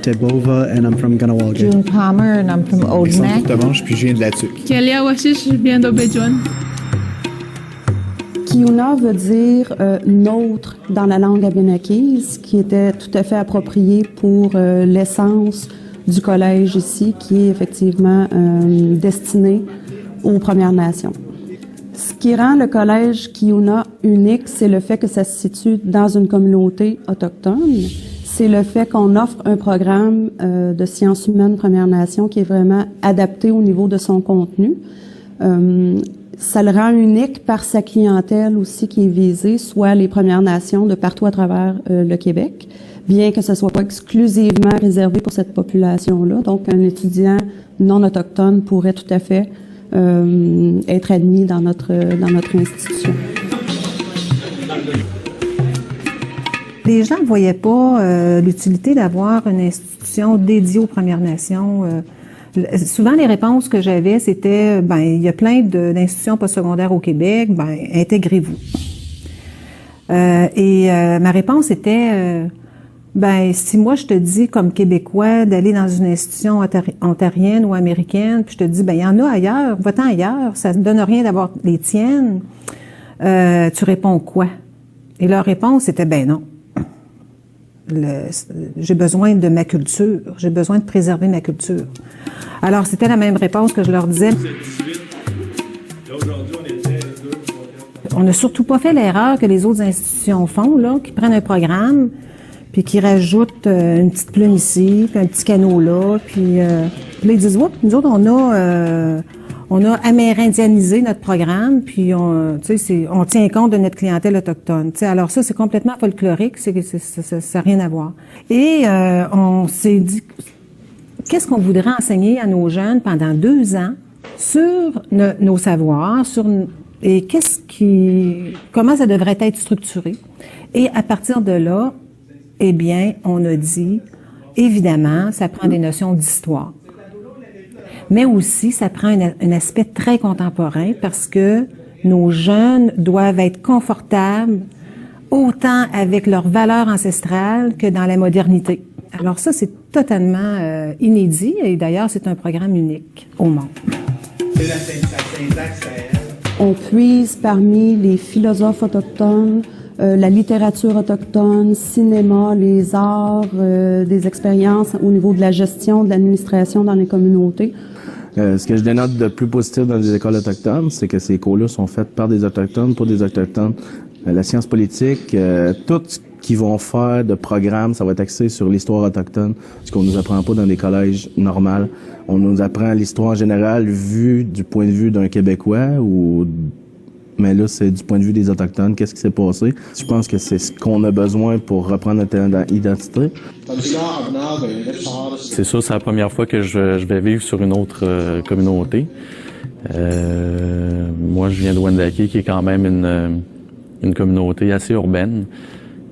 Tebova, and I'm from Ganawalga.
June Palmer, and I'm from Oldmac.
Puis je viens de là-dessus.
Kélia Washish, je viens d'Obedjon.
Kiuna veut dire nôtre dans la langue abénaquise, qui était tout à fait approprié pour l'essence du collège ici, qui est effectivement destiné aux Premières Nations. Ce qui rend le collège Kiuna unique, c'est le fait que ça se situe dans une communauté autochtone. C'est le fait qu'on offre un programme de sciences humaines Premières Nations qui est vraiment adapté au niveau de son contenu. Ça le rend unique par sa clientèle aussi qui est visée, soit les Premières Nations de partout à travers le Québec, bien que ce ne soit pas exclusivement réservé pour cette population-là. Donc, un étudiant non autochtone pourrait tout à fait être admis dans notre institution.
Les gens ne voyaient pas l'utilité d'avoir une institution dédiée aux Premières Nations. Souvent, les réponses que j'avais, c'était « ben, il y a plein d'institutions postsecondaires au Québec, ben, intégrez-vous ». Ma réponse était ben, si moi je te dis comme Québécois d'aller dans une institution ontarienne ou américaine, puis je te dis, ben, il y en a ailleurs, va-t'en ailleurs, ça ne donne rien d'avoir les tiennes, tu réponds quoi? Et leur réponse était, ben non. J'ai besoin de ma culture, j'ai besoin de préserver ma culture. Alors, c'était la même réponse que je leur disais. On n'a surtout pas fait l'erreur que les autres institutions font, là, qui prennent un programme, puis qui rajoutent une petite plume ici, puis un petit canot là, puis là, ils disent, ouais, nous autres, On a amérindianisé notre programme, puis on tient compte de notre clientèle autochtone. Alors ça, c'est complètement folklorique, ça n'a rien à voir. Et on s'est dit, qu'est-ce qu'on voudrait enseigner à nos jeunes pendant 2 ans sur nos savoirs, et comment ça devrait être structuré. Et à partir de là, eh bien, on a dit, évidemment, ça prend des notions d'histoire. Mais aussi, ça prend un aspect très contemporain parce que nos jeunes doivent être confortables autant avec leurs valeurs ancestrales que dans la modernité. Alors ça, c'est totalement inédit et d'ailleurs, c'est un programme unique au monde.
On puise parmi les philosophes autochtones, la littérature autochtone, cinéma, les arts, des expériences au niveau de la gestion, de l'administration dans les communautés.
Ce que je dénote de plus positif dans les écoles autochtones, c'est que ces cours-là sont faits par des Autochtones, pour des Autochtones. La science politique, tout ce qu'ils vont faire de programme, ça va être axé sur l'histoire autochtone, ce qu'on nous apprend pas dans des collèges normaux. On nous apprend l'histoire en général vue du point de vue d'un Québécois mais là, c'est du point de vue des Autochtones. Qu'est-ce qui s'est passé? Je pense que c'est ce qu'on a besoin pour reprendre notre identité.
C'est sûr, c'est la première fois que je vais vivre sur une autre communauté. Moi, je viens de Wendake, qui est quand même une communauté assez urbaine.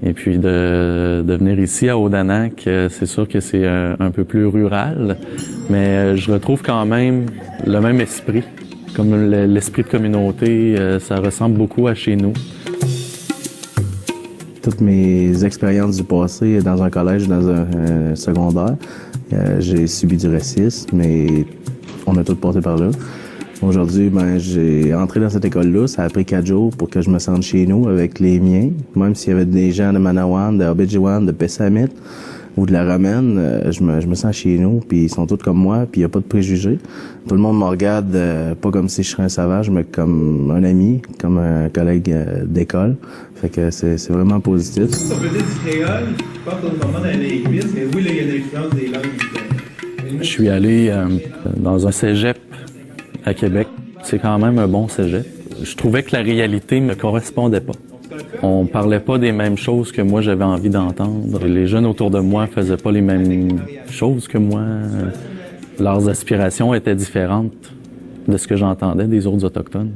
Et puis de venir ici à Odanak, c'est sûr que c'est un peu plus rural, mais je retrouve quand même le même esprit. Comme l'esprit de communauté, ça ressemble beaucoup à chez nous.
Toutes mes expériences du passé dans un collège, dans un secondaire, j'ai subi du racisme, mais on a tous passé par là. Aujourd'hui, j'ai entré dans cette école-là. Ça a pris 4 jours pour que je me sente chez nous avec les miens. Même s'il y avait des gens de Manawan, de Obidjiwan, de Pessamit ou de la Romaine, je me sens chez nous, puis ils sont tous comme moi, puis il n'y a pas de préjugés. Tout le monde me regarde pas comme si je serais un sauvage, mais comme un ami, comme un collègue d'école. Fait que c'est vraiment positif.
Ça veut dire du créole, je pense qu'on dans les linguistes, mais oui, là, il y a l'influence des langues.
Je suis allé dans un cégep à Québec. C'est quand même un bon cégep. Je trouvais que la réalité me correspondait pas. On parlait pas des mêmes choses que moi j'avais envie d'entendre. Les jeunes autour de moi faisaient pas les mêmes choses que moi. Leurs aspirations étaient différentes de ce que j'entendais des autres Autochtones.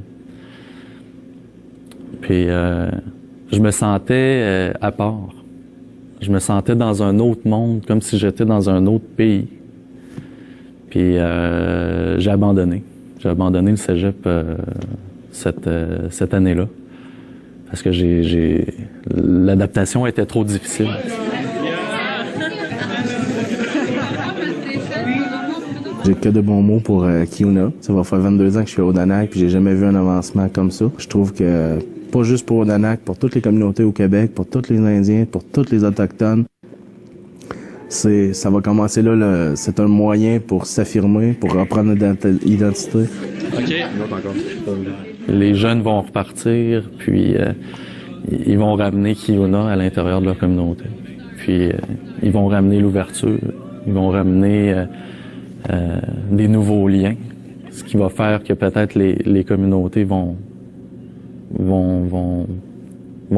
Puis je me sentais à part. Je me sentais dans un autre monde, comme si j'étais dans un autre pays. Puis j'ai abandonné. J'ai abandonné le cégep cette année-là. Parce que l'adaptation était trop difficile.
J'ai que de bons mots pour Kiuna. Ça va faire 22 ans que je suis à Odanak, puis j'ai jamais vu un avancement comme ça. Je trouve que, pas juste pour Odanak, pour toutes les communautés au Québec, pour tous les Indiens, pour tous les Autochtones, ça va commencer là, c'est un moyen pour s'affirmer, pour reprendre notre identité.
OK. Les jeunes vont repartir, puis ils vont ramener Kiuna à l'intérieur de leur communauté. Puis ils vont ramener l'ouverture, ils vont ramener des nouveaux liens, ce qui va faire que peut-être les communautés vont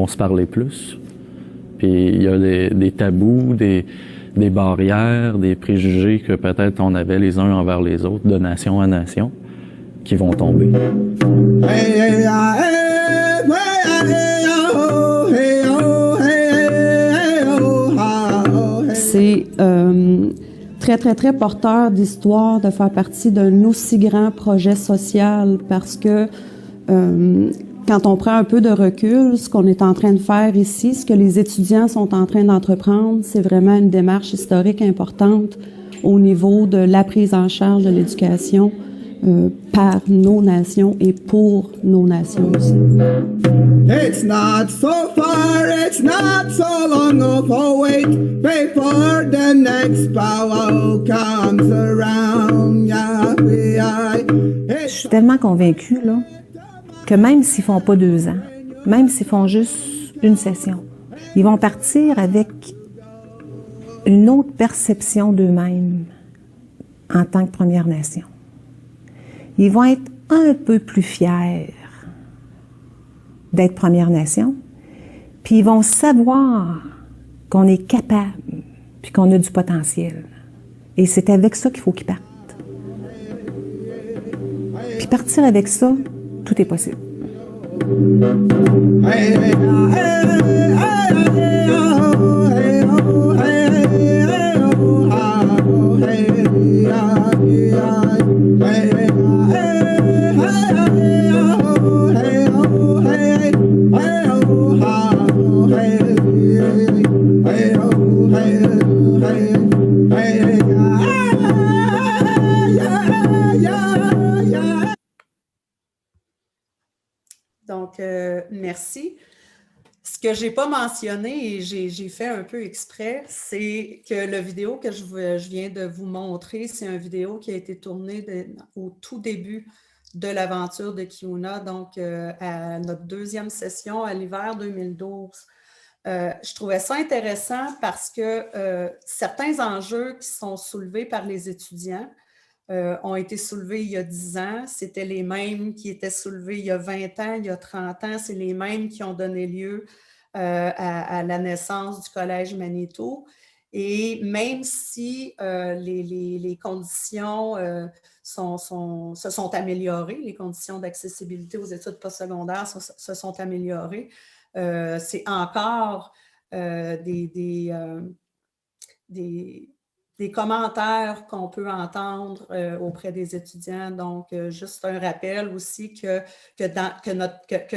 se parler plus. Puis il y a des tabous, des barrières, des préjugés que peut-être on avait les uns envers les autres, de nation à nation, qui vont tomber.
C'est très, très, très porteur d'histoire de faire partie d'un aussi grand projet social parce que quand on prend un peu de recul, ce qu'on est en train de faire ici, ce que les étudiants sont en train d'entreprendre, c'est vraiment une démarche historique importante au niveau de la prise en charge de l'éducation par nos nations et pour nos nations aussi.
It's not so far, it's not so long of a wait before the next powwow comes around.
Je suis tellement convaincue là, que même s'ils font pas 2 ans, même s'ils font juste une session, ils vont partir avec une autre perception d'eux-mêmes en tant que Première Nation. Ils vont être un peu plus fiers d'être Première Nation, puis ils vont savoir qu'on est capable, puis qu'on a du potentiel. Et c'est avec ça qu'il faut qu'ils partent. Puis partir avec ça, tout est possible.
Donc, merci. Ce que je n'ai pas mentionné et j'ai fait un peu exprès, c'est que la vidéo que je viens de vous montrer, c'est une vidéo qui a été tournée au tout début de l'aventure de Kiuna, donc à notre deuxième session à l'hiver 2012. Je trouvais ça intéressant parce que certains enjeux qui sont soulevés par les étudiants ont été soulevés il y a 10 ans. C'était les mêmes qui étaient soulevés il y a 20 ans, il y a 30 ans. C'est les mêmes qui ont donné lieu à la naissance du Collège Manitou. Et même si les conditions se sont améliorées, les conditions d'accessibilité aux études postsecondaires se sont améliorées, c'est encore des commentaires qu'on peut entendre auprès des étudiants. Donc, juste un rappel aussi que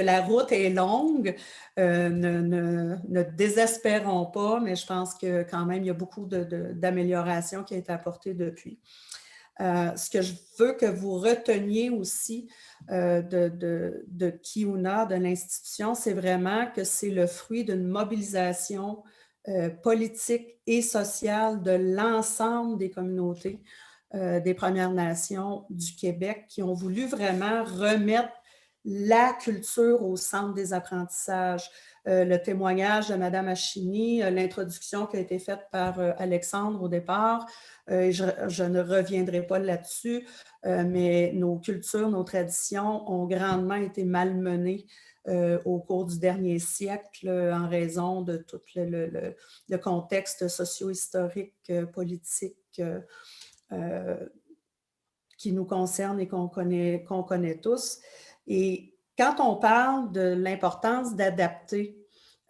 la route est longue. Ne désespérons pas, mais je pense que quand même, il y a beaucoup d'améliorations qui ont été apportées depuis. Ce que je veux que vous reteniez aussi de Kiuna, de l'institution, c'est vraiment que c'est le fruit d'une mobilisation politique et sociale de l'ensemble des communautés des Premières Nations du Québec qui ont voulu vraiment remettre la culture au centre des apprentissages. Le témoignage de Mme Achini, l'introduction qui a été faite par Alexandre au départ, je ne reviendrai pas là-dessus, mais nos cultures, nos traditions ont grandement été malmenées au cours du dernier siècle en raison de tout le contexte socio-historique, politique qui nous concerne et qu'on connaît tous. Et quand on parle de l'importance d'adapter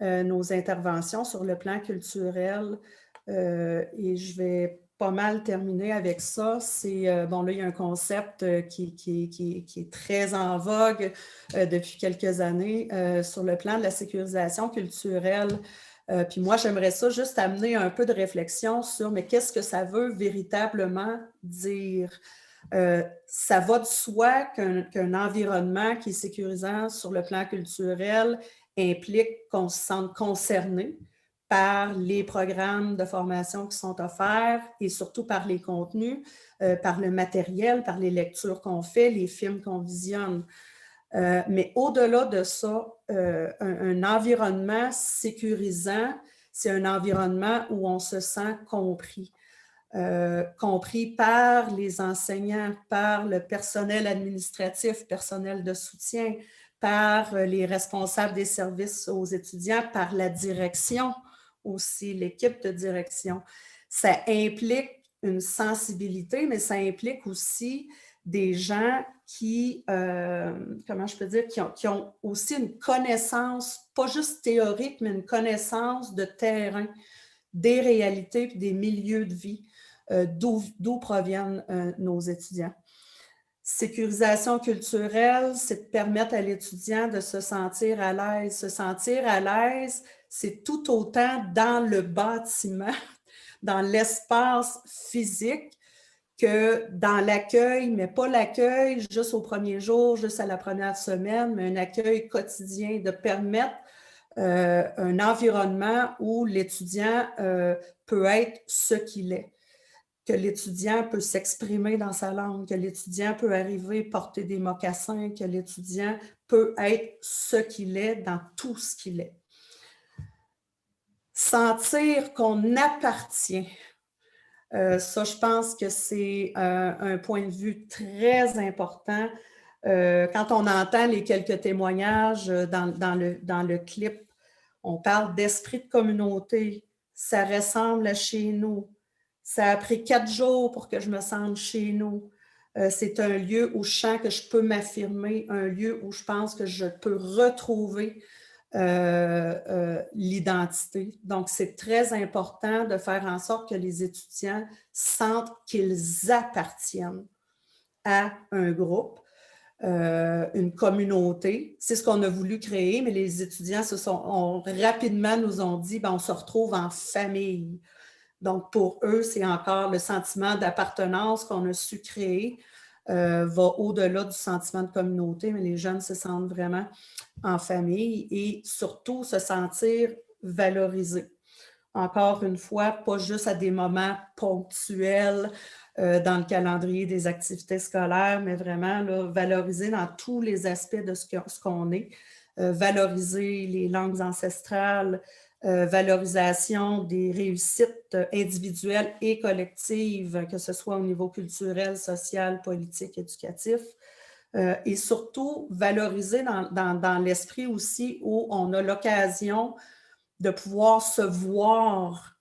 nos interventions sur le plan culturel, et je vais pas mal terminer avec ça, c'est, bon là, il y a un concept qui est très en vogue depuis quelques années sur le plan de la sécurisation culturelle. Puis moi, j'aimerais ça juste amener un peu de réflexion sur, mais qu'est-ce que ça veut véritablement dire? Ça va de soi qu'un environnement qui est sécurisant sur le plan culturel implique qu'on se sente concerné par les programmes de formation qui sont offerts et surtout par les contenus, par le matériel, par les lectures qu'on fait, les films qu'on visionne. Mais au-delà de ça, un environnement sécurisant, c'est un environnement où on se sent compris. Compris par les enseignants, par le personnel administratif, personnel de soutien, par les responsables des services aux étudiants, par la direction aussi, l'équipe de direction. Ça implique une sensibilité, mais ça implique aussi des gens qui, comment je peux dire, qui ont aussi une connaissance, pas juste théorique, mais une connaissance de terrain, des réalités et des milieux de vie d'où proviennent nos étudiants. Sécurisation culturelle, c'est de permettre à l'étudiant de se sentir à l'aise. Se sentir à l'aise, c'est tout autant dans le bâtiment, dans l'espace physique, que dans l'accueil, mais pas l'accueil juste au premier jour, juste à la première semaine, mais un accueil quotidien, de permettre un environnement où l'étudiant peut être ce qu'il est, que l'étudiant peut s'exprimer dans sa langue, que l'étudiant peut arriver porter des mocassins, que l'étudiant peut être ce qu'il est dans tout ce qu'il est. Sentir qu'on appartient. Ça, je pense que c'est un point de vue très important Quand on entend les quelques témoignages dans le clip, on parle d'esprit de communauté. Ça ressemble à chez nous. Ça a pris 4 jours pour que je me sente chez nous. C'est un lieu où je sens que je peux m'affirmer, un lieu où je pense que je peux retrouver l'identité. Donc, c'est très important de faire en sorte que les étudiants sentent qu'ils appartiennent à un groupe, une communauté. C'est ce qu'on a voulu créer, mais les étudiants rapidement nous ont dit, on se retrouve en famille. Donc, pour eux, c'est encore le sentiment d'appartenance qu'on a su créer, va au-delà du sentiment de communauté, mais les jeunes se sentent vraiment en famille et surtout se sentir valorisés. Encore une fois, pas juste à des moments ponctuels dans le calendrier des activités scolaires, mais vraiment là, valorisés dans tous les aspects de ce qu'on est, valoriser les langues ancestrales, valorisation des réussites individuelles et collectives, que ce soit au niveau culturel, social, politique, éducatif, et surtout valoriser dans l'esprit aussi où on a l'occasion de pouvoir se voir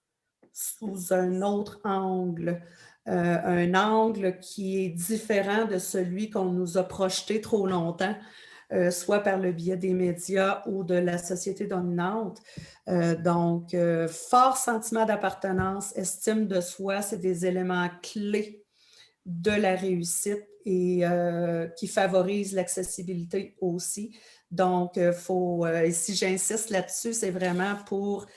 sous un autre angle, un angle qui est différent de celui qu'on nous a projeté trop longtemps, soit par le biais des médias ou de la société dominante. Donc, fort sentiment d'appartenance, estime de soi, c'est des éléments clés de la réussite et qui favorisent l'accessibilité aussi. Donc, et si j'insiste là-dessus, c'est vraiment pour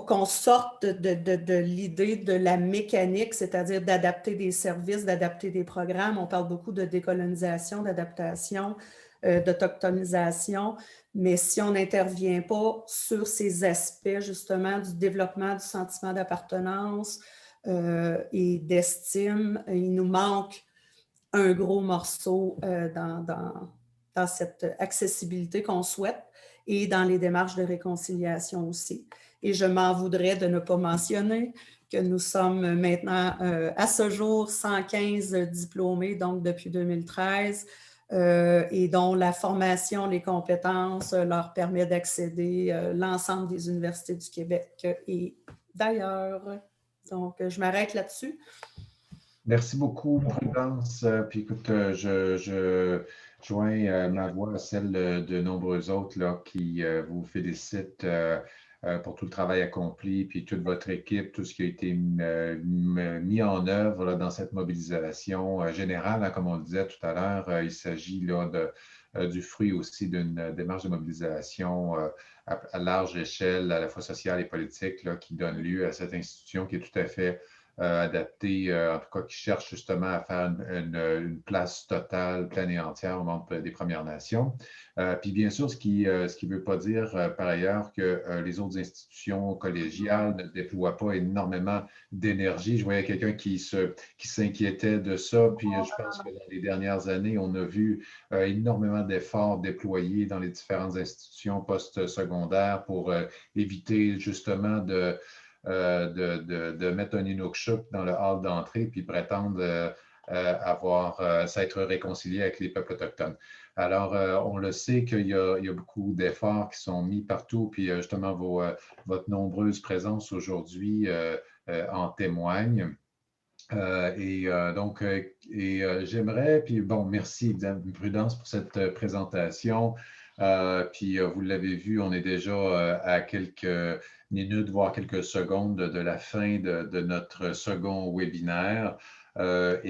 qu'on sorte de l'idée de la mécanique, c'est-à-dire d'adapter des services, d'adapter des programmes. On parle beaucoup de décolonisation, d'adaptation, d'autochtonisation, mais si on n'intervient pas sur ces aspects, justement, du développement du sentiment d'appartenance et d'estime, il nous manque un gros morceau dans cette accessibilité qu'on souhaite et dans les démarches de réconciliation aussi. Et je m'en voudrais de ne pas mentionner que nous sommes maintenant à ce jour 115 diplômés, donc depuis 2013, et dont la formation, les compétences leur permet d'accéder l'ensemble des universités du Québec et d'ailleurs. Donc, je m'arrête là-dessus.
Merci beaucoup, Prudence. Puis écoute, je joins ma voix à celle de nombreux autres là, qui vous félicitent pour tout le travail accompli, puis toute votre équipe, tout ce qui a été mis en œuvre là, dans cette mobilisation générale, hein, comme on le disait tout à l'heure. Il s'agit là du fruit aussi d'une démarche de mobilisation à large échelle, à la fois sociale et politique, là, qui donne lieu à cette institution qui est tout à fait adapté, en tout cas qui cherche justement à faire une place totale, pleine et entière au monde des Premières Nations. Puis bien sûr, ce qui ne veut pas dire par ailleurs que les autres institutions collégiales ne déploient pas énormément d'énergie. Je voyais quelqu'un qui s'inquiétait de ça, puis je pense que dans les dernières années, on a vu énormément d'efforts déployés dans les différentes institutions postsecondaires pour éviter justement de mettre un Inukshuk dans le hall d'entrée puis prétendre s'être réconcilié avec les peuples autochtones. Alors, on le sait qu'il y a beaucoup d'efforts qui sont mis partout, puis justement, votre nombreuse présence aujourd'hui en témoigne. J'aimerais, puis bon, merci Prudence pour cette présentation. Puis vous l'avez vu, on est déjà à quelques minutes, voire quelques secondes de la fin de notre second webinaire. Bien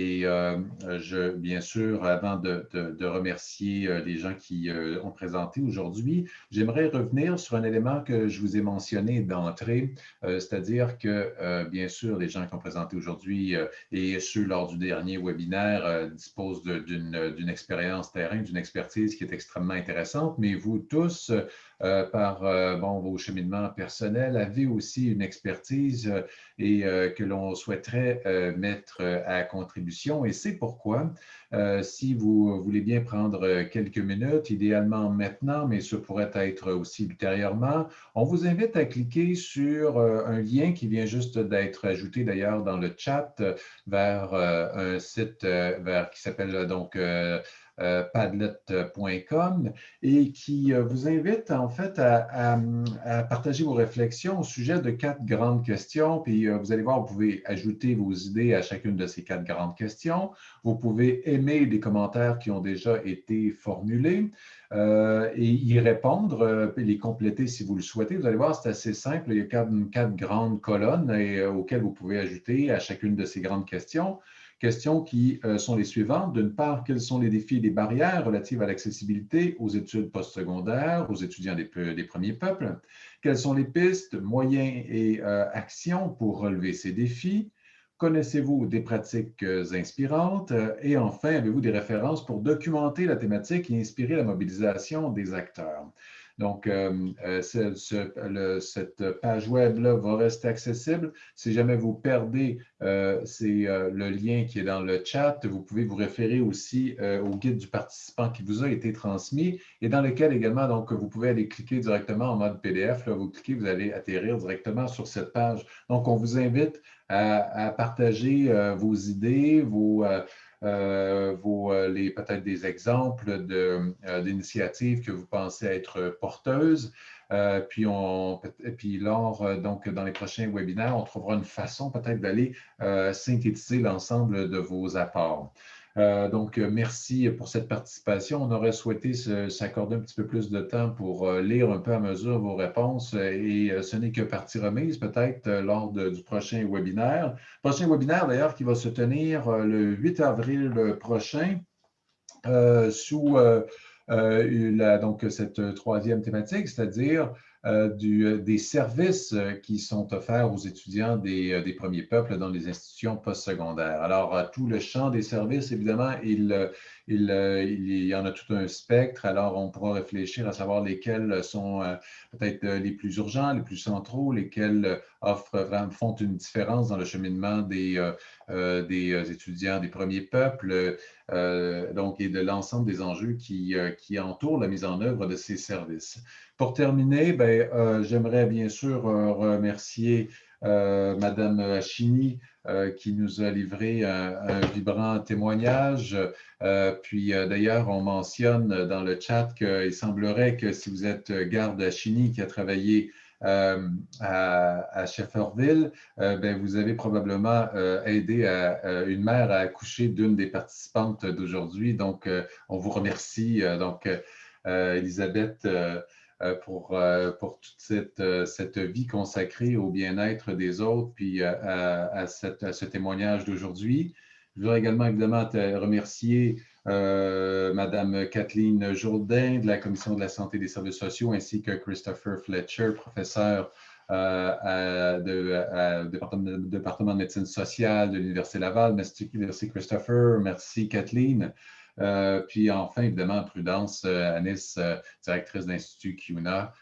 sûr, avant de remercier les gens qui ont présenté aujourd'hui, j'aimerais revenir sur un élément que je vous ai mentionné d'entrée, c'est-à-dire que, bien sûr, les gens qui ont présenté aujourd'hui et ceux lors du dernier webinaire disposent d'une expérience terrain, d'une expertise qui est extrêmement intéressante, mais vous tous, par vos cheminements personnels, avez aussi une expertise et que l'on souhaiterait mettre à contribution. Et c'est pourquoi, si vous voulez bien prendre quelques minutes, idéalement maintenant, mais ce pourrait être aussi ultérieurement, on vous invite à cliquer sur un lien qui vient juste d'être ajouté d'ailleurs dans le chat vers un site qui s'appelle donc padlet.com et qui vous invite en fait à partager vos réflexions au sujet de 4 grandes questions. Puis vous allez voir, vous pouvez ajouter vos idées à chacune de ces 4 grandes questions. Vous pouvez aimer les commentaires qui ont déjà été formulés et y répondre, les compléter si vous le souhaitez. Vous allez voir, c'est assez simple. Il y a 4 grandes colonnes auxquelles vous pouvez ajouter à chacune de ces grandes questions. Questions qui sont les suivantes. D'une part, quels sont les défis et les barrières relatives à l'accessibilité aux études postsecondaires, aux étudiants des premiers peuples? Quelles sont les pistes, moyens et actions pour relever ces défis? Connaissez-vous des pratiques inspirantes? Et enfin, avez-vous des références pour documenter la thématique et inspirer la mobilisation des acteurs? Donc, cette page web-là va rester accessible. Si jamais vous perdez, c'est le lien qui est dans le chat. Vous pouvez vous référer aussi au guide du participant qui vous a été transmis et dans lequel également, donc, vous pouvez aller cliquer directement en mode PDF. Là, vous cliquez, vous allez atterrir directement sur cette page. Donc, on vous invite à partager vos idées, peut-être des exemples d'initiatives que vous pensez être porteuses. Puis lors, donc, dans les prochains webinaires, on trouvera une façon peut-être d'aller synthétiser l'ensemble de vos apports. Donc, merci pour cette participation. On aurait souhaité s'accorder un petit peu plus de temps pour lire un peu à mesure vos réponses et ce n'est que partie remise peut-être lors du prochain webinaire. Prochain webinaire d'ailleurs qui va se tenir le 8 avril prochain sous donc cette 3e thématique, c'est-à-dire des services qui sont offerts aux étudiants des premiers peuples dans les institutions postsecondaires. Alors, tout le champ des services, évidemment, il y en a tout un spectre. Alors, on pourra réfléchir à savoir lesquels sont peut-être les plus urgents, les plus centraux, lesquels font une différence dans le cheminement des étudiants des premiers peuples, donc, et de l'ensemble des enjeux qui entourent la mise en œuvre de ces services. Pour terminer, j'aimerais bien sûr remercier Madame Hachini qui nous a livré un vibrant témoignage. Puis d'ailleurs, on mentionne dans le chat qu'il semblerait que si vous êtes garde Hachini qui a travaillé à Shefferville, vous avez probablement aidé une mère à accoucher d'une des participantes d'aujourd'hui. Donc, on vous remercie, Elisabeth, pour toute cette vie consacrée au bien-être des autres, puis à ce témoignage d'aujourd'hui. Je voudrais également, évidemment, te remercier Madame Kathleen Jourdain de la Commission de la santé et des services sociaux, ainsi que Christopher Fletcher, professeur au département de médecine sociale de l'Université Laval. Merci Christopher, merci Kathleen. Puis enfin, évidemment, Prudence Anis, directrice d'Institut CUNA,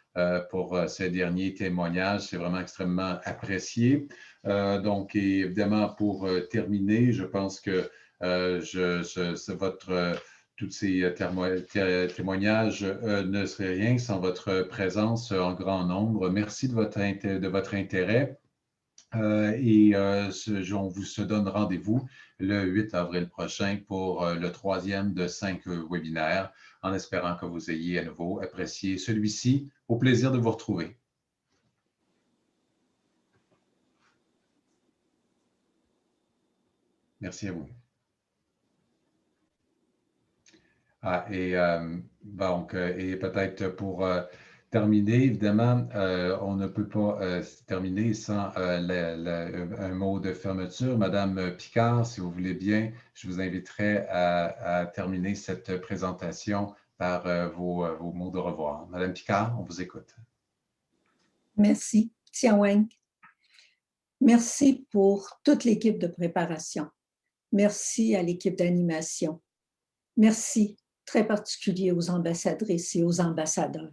pour ces derniers témoignages. C'est vraiment extrêmement apprécié. Donc, et évidemment, pour terminer, je pense que tous ces témoignages ne seraient rien sans votre présence en grand nombre. Merci de votre intérêt. On vous se donne rendez-vous le 8 avril prochain pour le 3e de 5 webinaires, en espérant que vous ayez à nouveau apprécié celui-ci. Au plaisir de vous retrouver. Merci à vous. Et peut-être pour terminer, évidemment, on ne peut pas terminer sans un mot de fermeture. Madame Picard, si vous voulez bien, je vous inviterai à terminer cette présentation par vos mots de revoir. Madame Picard, on vous écoute.
Merci. Tia Weng. Merci pour toute l'équipe de préparation. Merci à l'équipe d'animation. Merci très particulier aux ambassadrices et aux ambassadeurs.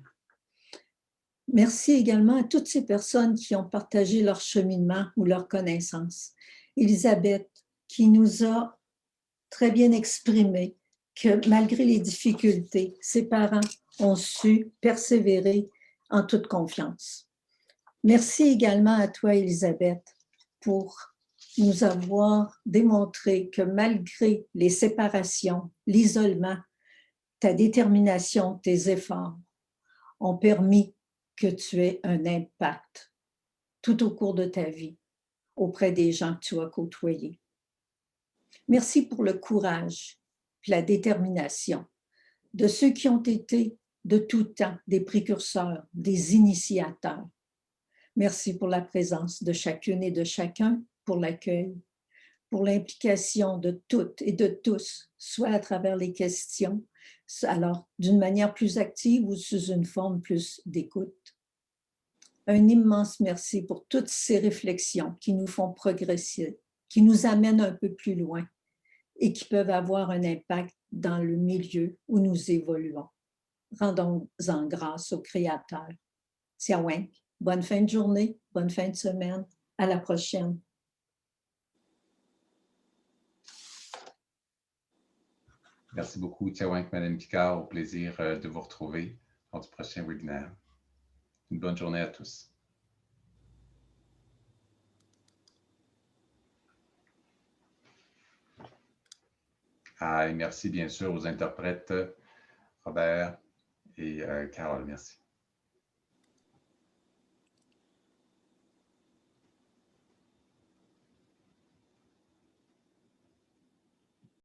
Merci également à toutes ces personnes qui ont partagé leur cheminement ou leurs connaissances. Elisabeth, qui nous a très bien exprimé que malgré les difficultés, ses parents ont su persévérer en toute confiance. Merci également à toi, Elisabeth, pour nous avoir démontré que malgré les séparations, l'isolement, ta détermination, tes efforts ont permis que tu aies un impact tout au cours de ta vie auprès des gens que tu as côtoyés. Merci pour le courage et la détermination de ceux qui ont été de tout temps des précurseurs, des initiateurs. Merci pour la présence de chacune et de chacun, pour l'accueil, pour l'implication de toutes et de tous, soit à travers les questions, alors d'une manière plus active ou sous une forme plus d'écoute. Un immense merci pour toutes ces réflexions qui nous font progresser, qui nous amènent un peu plus loin et qui peuvent avoir un impact dans le milieu où nous évoluons. Rendons-en grâce au Créateur. Tiaweng, bonne fin de journée, bonne fin de semaine, à la prochaine.
Merci beaucoup, Tiaweng, Madame Picard. Au plaisir de vous retrouver lors du prochain webinaire. Une bonne journée à tous. Et merci bien sûr aux interprètes Robert et Carole. Merci.